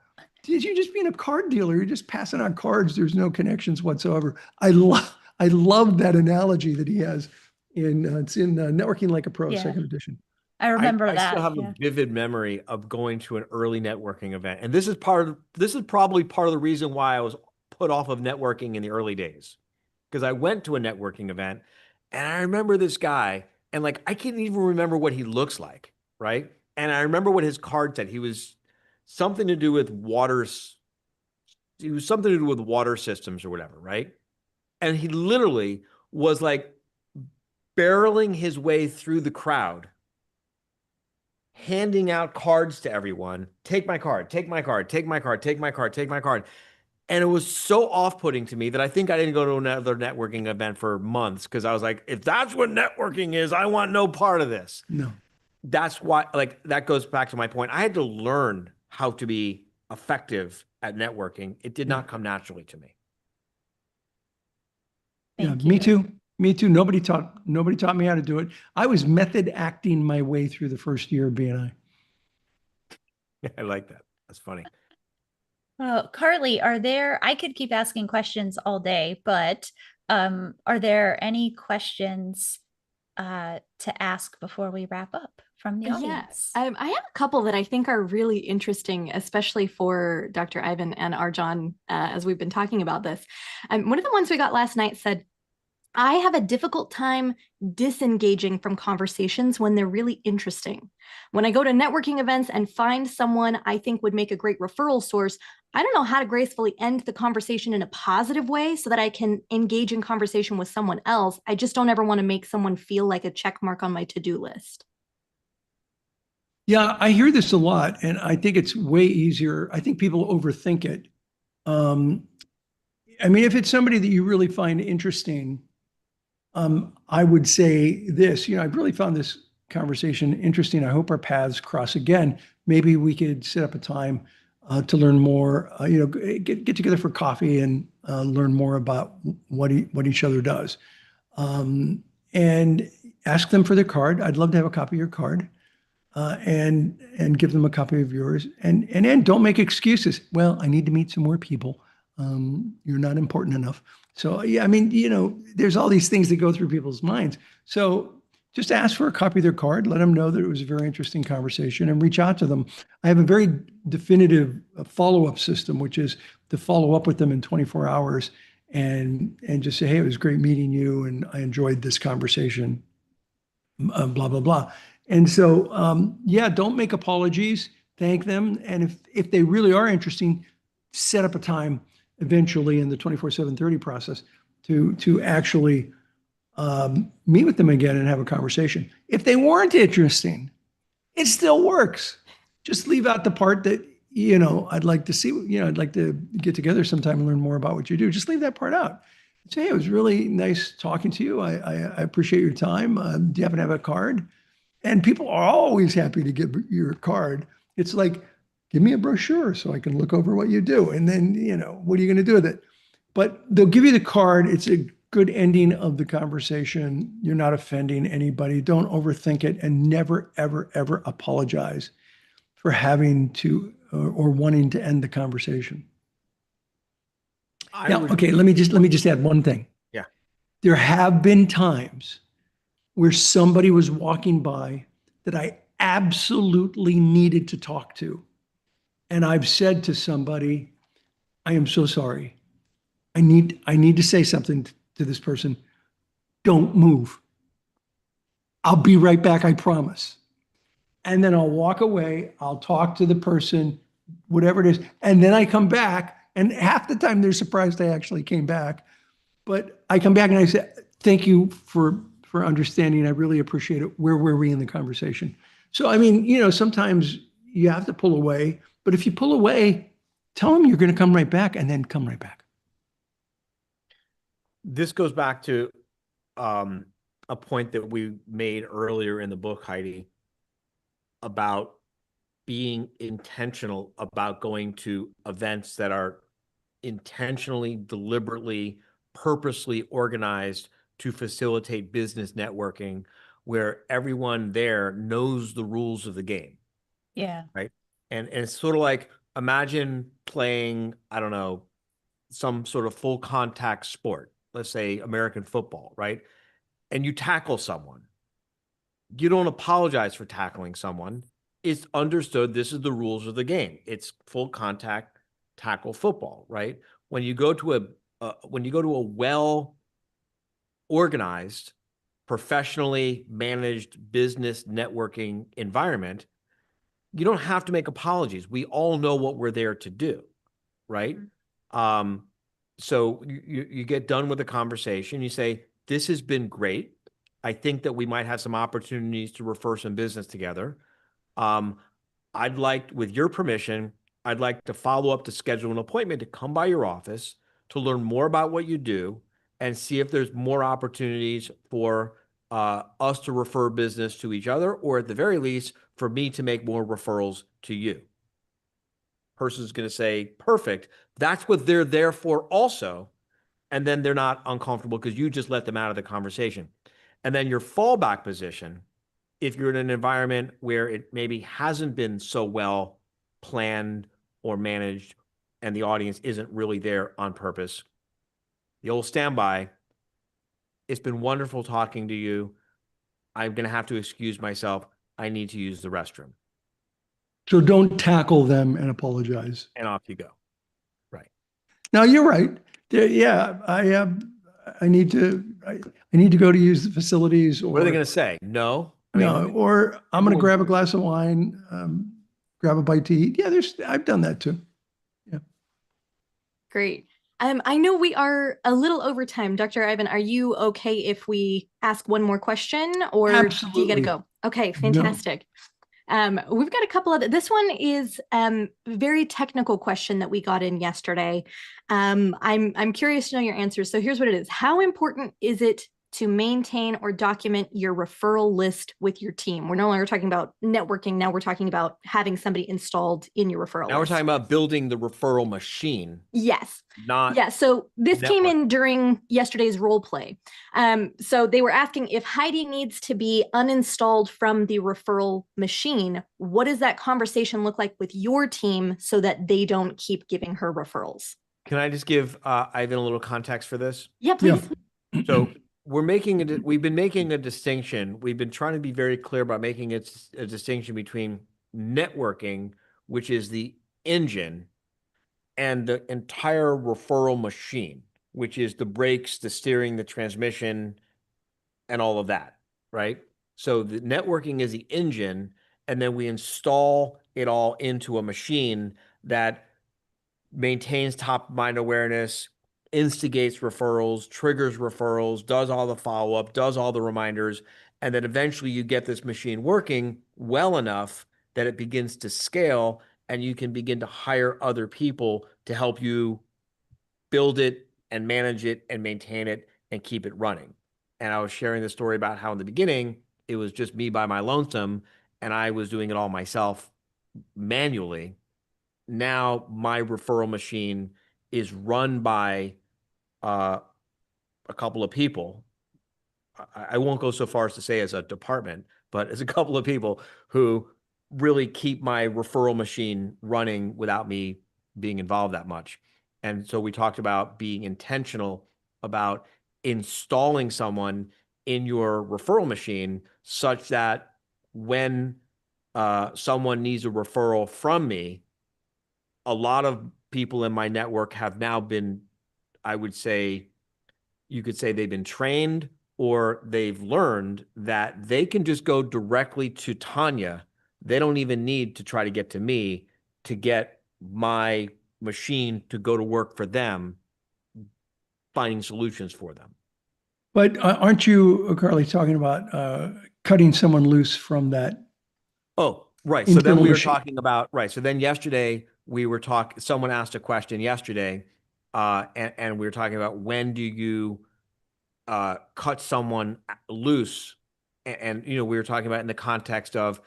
Did you just being a card dealer? You're just passing out cards. There's no connections whatsoever. I love that analogy that he has it's in Networking Like a Pro, second edition. I remember that. I still have a vivid memory of going to an early networking event. And this is probably part of the reason why I was put off of networking in the early days. Because I went to a networking event and I remember this guy, and like I can't even remember what he looks like, right? And I remember what his card said. He was something to do with waters. He was something to do with water systems or whatever, right? And he literally was like barreling his way through the crowd, handing out cards to everyone. Take my card, take my card, take my card, take my card, take my card. And it was so off-putting to me that I think I didn't go to another networking event for months, because I was like, if that's what networking is, I want no part of this. No. That's why, like, that goes back to my point. I had to learn how to be effective at networking. It did not come naturally to me. Thank Me you. too. Me too. Nobody taught me how to do it. I was method acting my way through the first year of BNI. I like that. That's funny. Well, Carly, I could keep asking questions all day, but are there any questions to ask before we wrap up from the audience? Yes, I have a couple that I think are really interesting, especially for Dr. Ivan and RJon, as we've been talking about this. One of the ones we got last night said, I have a difficult time disengaging from conversations when they're really interesting. When I go to networking events and find someone I think would make a great referral source, I don't know how to gracefully end the conversation in a positive way so that I can engage in conversation with someone else. I just don't ever want to make someone feel like a check mark on my to-do list. Yeah, I hear this a lot, and I think it's way easier. I think people overthink it. I mean, if it's somebody that you really find interesting, I would say this, I've really found this conversation interesting. I hope our paths cross again. Maybe we could set up a time to learn more, get together for coffee and learn more about what each other does. And ask them for their card. I'd love to have a copy of your card, and give them a copy of yours. And don't make excuses. Well, I need to meet some more people. You're not important enough. So, yeah, I mean, there's all these things that go through people's minds. So just ask for a copy of their card, let them know that it was a very interesting conversation, and reach out to them. I have a very definitive follow-up system, which is to follow up with them in 24 hours and just say, hey, it was great meeting you, and I enjoyed this conversation, blah, blah, blah. And so, yeah, don't make apologies, thank them. And if they really are interesting, set up a time eventually in the 24/7/30 process to actually meet with them again and have a conversation. If they weren't interesting, it still works. Just leave out the part that, I'd like to see, I'd like to get together sometime and learn more about what you do. Just leave that part out. Say, hey, it was really nice talking to you. I appreciate your time. Do you happen to have a card? And people are always happy to give your card. It's like, give me a brochure so I can look over what you do. And then, what are you going to do with it? But they'll give you the card. It's a good ending of the conversation. You're not offending anybody. Don't overthink it, and never, ever, ever apologize for having to or wanting to end the conversation. Now, okay, let me just add one thing. Yeah. There have been times where somebody was walking by that I absolutely needed to talk to. And I've said to somebody, I am so sorry. I need to say something to this person. Don't move. I'll be right back, I promise. And then I'll walk away, I'll talk to the person, whatever it is, and then I come back, and half the time they're surprised I actually came back. But I come back and I say, thank you for understanding. I really appreciate it. Where were we in the conversation? So, I mean, sometimes you have to pull away, but if you pull away, tell them you're going to come right back and then come right back. This goes back to a point that we made earlier in the book, Heidi, about being intentional about going to events that are intentionally, deliberately, purposely organized to facilitate business networking, where everyone there knows the rules of the game. Yeah. Right. And it's sort of like, imagine playing, I don't know, some sort of full contact sport, let's say American football, right? And you tackle someone. You don't apologize for tackling someone. It's understood this is the rules of the game. It's full contact tackle football, right? When you go to a well organized, professionally managed business networking environment, you don't have to make apologies. We all know what we're there to do, right? So you get done with the conversation. You say, this has been great. I think that we might have some opportunities to refer some business together. With your permission, I'd like to follow up to schedule an appointment to come by your office to learn more about what you do and see if there's more opportunities for us to refer business to each other, or at the very least, for me to make more referrals to you. Person's going to say, perfect. That's what they're there for also. And then they're not uncomfortable because you just let them out of the conversation. And then your fallback position, if you're in an environment where it maybe hasn't been so well planned or managed and the audience isn't really there on purpose, the old standby, it's been wonderful talking to you. I'm going to have to excuse myself. I need to use the restroom. So don't tackle them and apologize. And off you go. Right. Now you're right. Yeah, I need to go to use the facilities. Or what are they going to say? No. Or I'm going to grab a glass of wine, grab a bite to eat. Yeah, I've done that too. Yeah. Great. I know we are a little over time. Dr. Ivan, are you okay if we ask one more question, or Absolutely. do you got to go? Okay, fantastic. No. We've got a couple of, this one is very technical question that we got in yesterday. I'm curious to know your answers. So here's what it is. How important is it to maintain or document your referral list with your team? We're no longer talking about networking. Now we're talking about having somebody installed in your referral list. Now we're talking about building the referral machine. Yes. Not. Yeah. So this came in during yesterday's role play. So they were asking if Heidi needs to be uninstalled from the referral machine, what does that conversation look like with your team so that they don't keep giving her referrals? Can I just give Ivan a little context for this? Yeah, please. Yeah. So we've been making a distinction. We've been trying to be very clear about making a distinction between networking, which is the engine, and the entire referral machine, which is the brakes, the steering, the transmission, and all of that, right? So the networking is the engine, and then we install it all into a machine that maintains top of mind awareness, instigates referrals, triggers referrals, does all the follow-up, does all the reminders, and then eventually you get this machine working well enough that it begins to scale and you can begin to hire other people to help you build it and manage it and maintain it and keep it running. And I was sharing the story about how in the beginning, it was just me by my lonesome and I was doing it all myself manually. Now my referral machine is run by a couple of people. I won't go so far as to say as a department, but as a couple of people who really keep my referral machine running without me being involved that much. And so we talked about being intentional about installing someone in your referral machine such that when someone needs a referral from me, a lot of people in my network have now been, I would say, you could say they've been trained or they've learned that they can just go directly to Tanya. They don't even need to try to get to me to get my machine to go to work for them, finding solutions for them. But aren't you, Carly, talking about cutting someone loose from that? Oh, right. So then internal we were machine? talking about, right. So then yesterday we were talking, someone asked a question yesterday, and we were talking about when do you cut someone loose? And, you know, we were talking about in the context of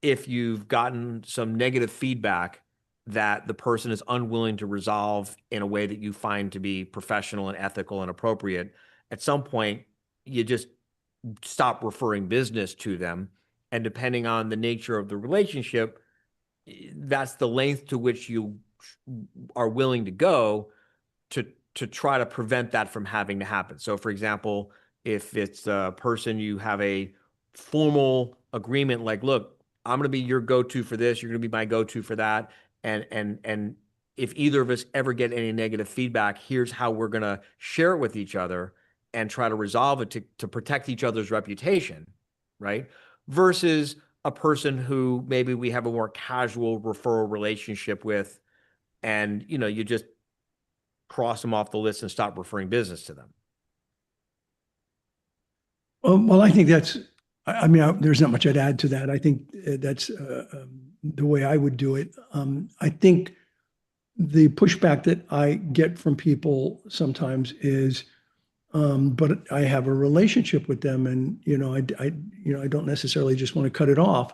if you've gotten some negative feedback that the person is unwilling to resolve in a way that you find to be professional and ethical and appropriate, at some point you just stop referring business to them. And depending on the nature of the relationship, that's the length to which you are willing to go to try to prevent that from having to happen. So for example, if it's a person you have a formal agreement like, look, I'm going to be your go-to for this, you're going to be my go-to for that, and if either of us ever get any negative feedback, here's how we're going to share it with each other and try to resolve it to protect each other's reputation, right? Versus a person who maybe we have a more casual referral relationship with, and you know, you just cross them off the list and stop referring business to them. Well, I think that's, I mean, there's not much I'd add to that. I think that's the way I would do it. I think the pushback that I get from people sometimes is, but I have a relationship with them, and I don't necessarily just want to cut it off.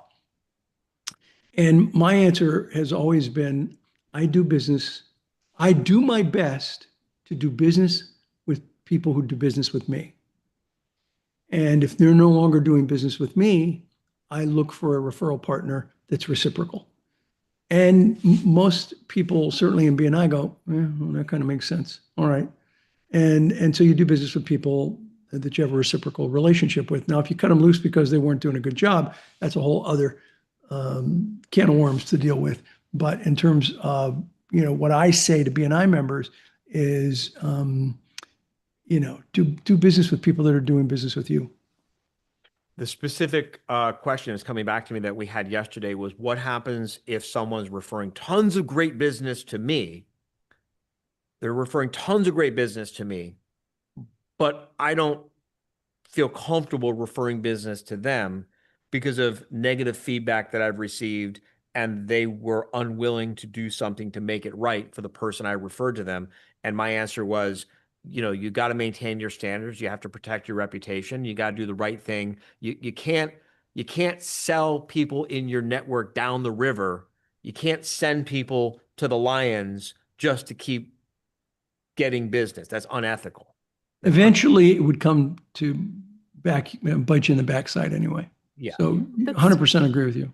And my answer has always been, I do business. I do my best to do business with people who do business with me. And if they're no longer doing business with me, I look for a referral partner that's reciprocal. And most people, certainly in BNI, go, well, that kind of makes sense. All right. And so you do business with people that you have a reciprocal relationship with. Now, if you cut them loose because they weren't doing a good job, that's a whole other can of worms to deal with. But in terms of, what I say to BNI members is, do business with people that are doing business with you. The specific question is coming back to me that we had yesterday was, what happens if someone's referring tons of great business to me? They're referring tons of great business to me, but I don't feel comfortable referring business to them because of negative feedback that I've received, and they were unwilling to do something to make it right for the person I referred to them. And my answer was, you got to maintain your standards. You have to protect your reputation. You got to do the right thing. You can't sell people in your network down the river. You can't send people to the lions just to keep getting business. That's unethical. Eventually, it would come to bite you in the backside anyway. Yeah. So 100% agree with you.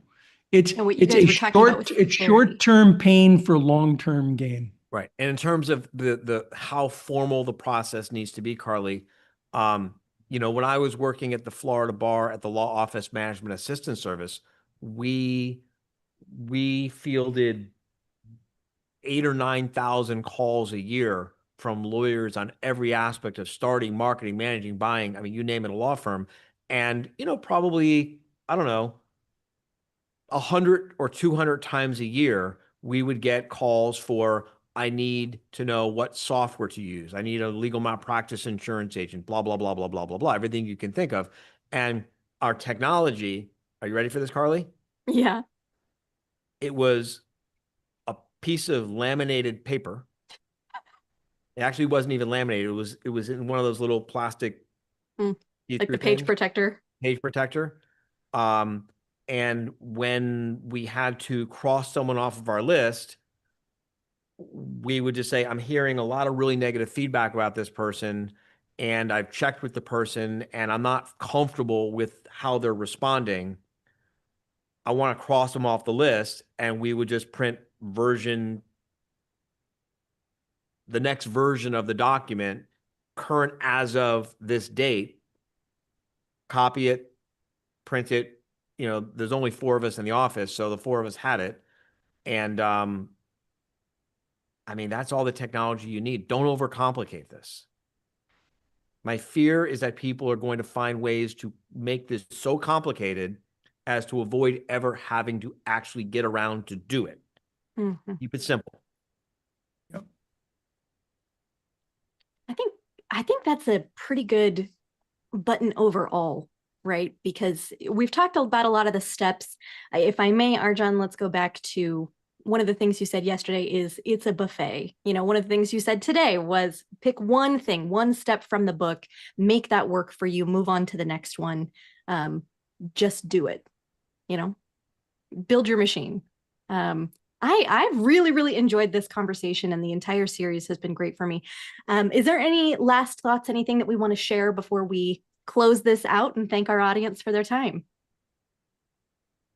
It's it's short-term pain for long-term gain. Right. And in terms of the how formal the process needs to be, Carly, when I was working at the Florida bar at the Law Office Management Assistance Service, we fielded 8,000 or 9,000 calls a year from lawyers on every aspect of starting, marketing, managing, buying. I mean, you name it, a law firm. And, probably, I don't know, 100 or 200 times a year, we would get calls for, I need to know what software to use. I need a legal malpractice insurance agent, blah, blah, blah, blah, blah, blah, blah, everything you can think of. And our technology, are you ready for this, Carly? Yeah. It was a piece of laminated paper. It actually wasn't even laminated. It was in one of those little plastic, like the page protector. Page protector. And when we had to cross someone off of our list, we would just say, I'm hearing a lot of really negative feedback about this person, and I've checked with the person, and I'm not comfortable with how they're responding. I want to cross them off the list, and we would just print the next version of the document, current as of this date, copy it, print it. There's only 4 of us in the office, so the 4 of us had it. And I mean, that's all the technology you need. Don't overcomplicate this. My fear is that people are going to find ways to make this so complicated as to avoid ever having to actually get around to do it. Mm-hmm. Keep it simple. Yep. I think that's a pretty good button overall, right? Because we've talked about a lot of the steps. If I may, RJon, let's go back to one of the things you said yesterday is it's a buffet. One of the things you said today was pick one thing, one step from the book, make that work for you, move on to the next one. Just do it, build your machine. I've really, really enjoyed this conversation, and the entire series has been great for me. Is there any last thoughts, anything that we want to share before we close this out and thank our audience for their time?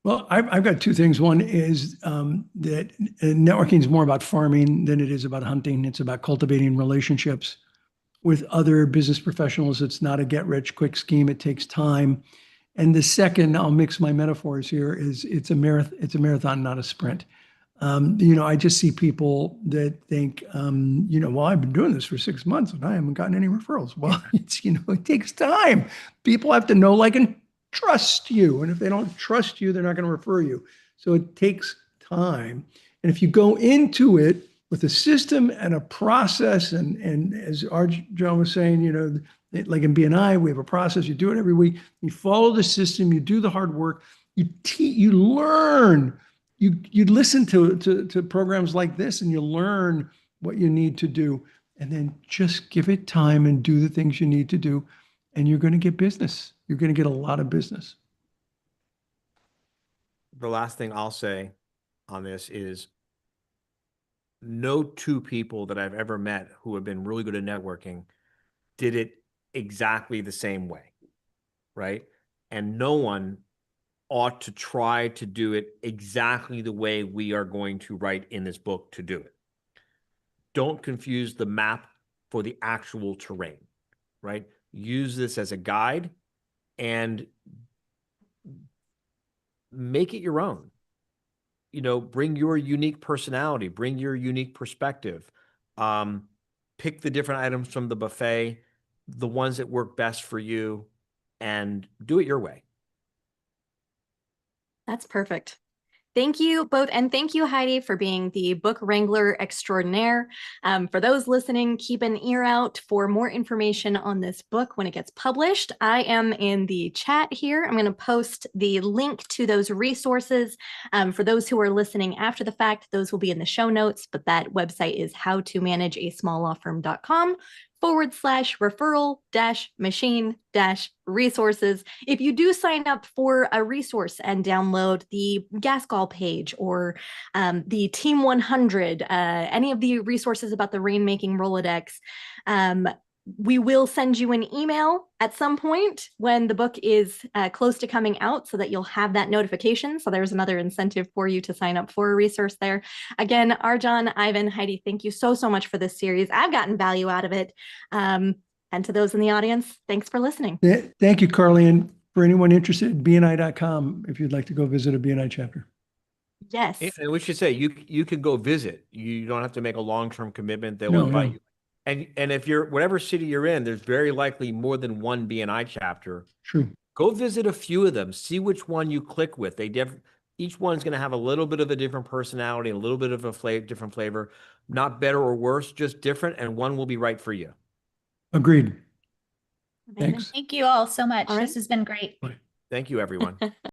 Well, I've got 2 things. One is that networking is more about farming than it is about hunting. It's about cultivating relationships with other business professionals. It's not a get-rich-quick scheme. It takes time. And the second, I'll mix my metaphors here, is it's a marathon, not a sprint. I just see people that think, well, I've been doing this for 6 months and I haven't gotten any referrals. Well, it takes time. People have to know, like, and trust you. And if they don't trust you, they're not going to refer you. So it takes time. And if you go into it with a system and a process, and as RJon was saying, like in BNI, we have a process. You do it every week. You follow the system. You do the hard work. You learn. You listen to programs like this, and you learn what you need to do, and then just give it time and do the things you need to do, and you're going to get business. You're going to get a lot of business. The last thing I'll say on this is no 2 people that I've ever met who have been really good at networking did it exactly the same way, right? And no one ought to try to do it exactly the way we are going to write in this book to do it. Don't confuse the map for the actual terrain, right? Use this as a guide and make it your own. Bring your unique personality, bring your unique perspective. Pick the different items from the buffet, the ones that work best for you, and do it your way. That's perfect. Thank you both. And thank you, Heidi, for being the book wrangler extraordinaire. For those listening, keep an ear out for more information on this book when it gets published. I am in the chat here. I'm going to post the link to those resources. For those who are listening after the fact, those will be in the show notes, but that website is howtomanageasmalllawfirm.com/referral-machine-resources. If you do sign up for a resource and download the Gascall page or the Team 100, any of the resources about the rainmaking Rolodex, we will send you an email at some point when the book is close to coming out so that you'll have that notification. So there's another incentive for you to sign up for a resource there. Again, RJon, Ivan, Heidi, thank you so much for this series. I've gotten value out of it. And to those in the audience, thanks for listening. Thank you, Carly. And for anyone interested, BNI.com, if you'd like to go visit a BNI chapter. Yes. And we should say, you can go visit. You don't have to make a long-term commitment. They will invite you. And if you're, whatever city you're in, there's very likely more than one BNI chapter. True. Go visit a few of them. See which one you click with. Each one's going to have a little bit of a different personality, a little bit of a different flavor. Not better or worse, just different. And one will be right for you. Agreed. Amazing. Thanks. Thank you all so much. All right. This has been great. Thank you, everyone.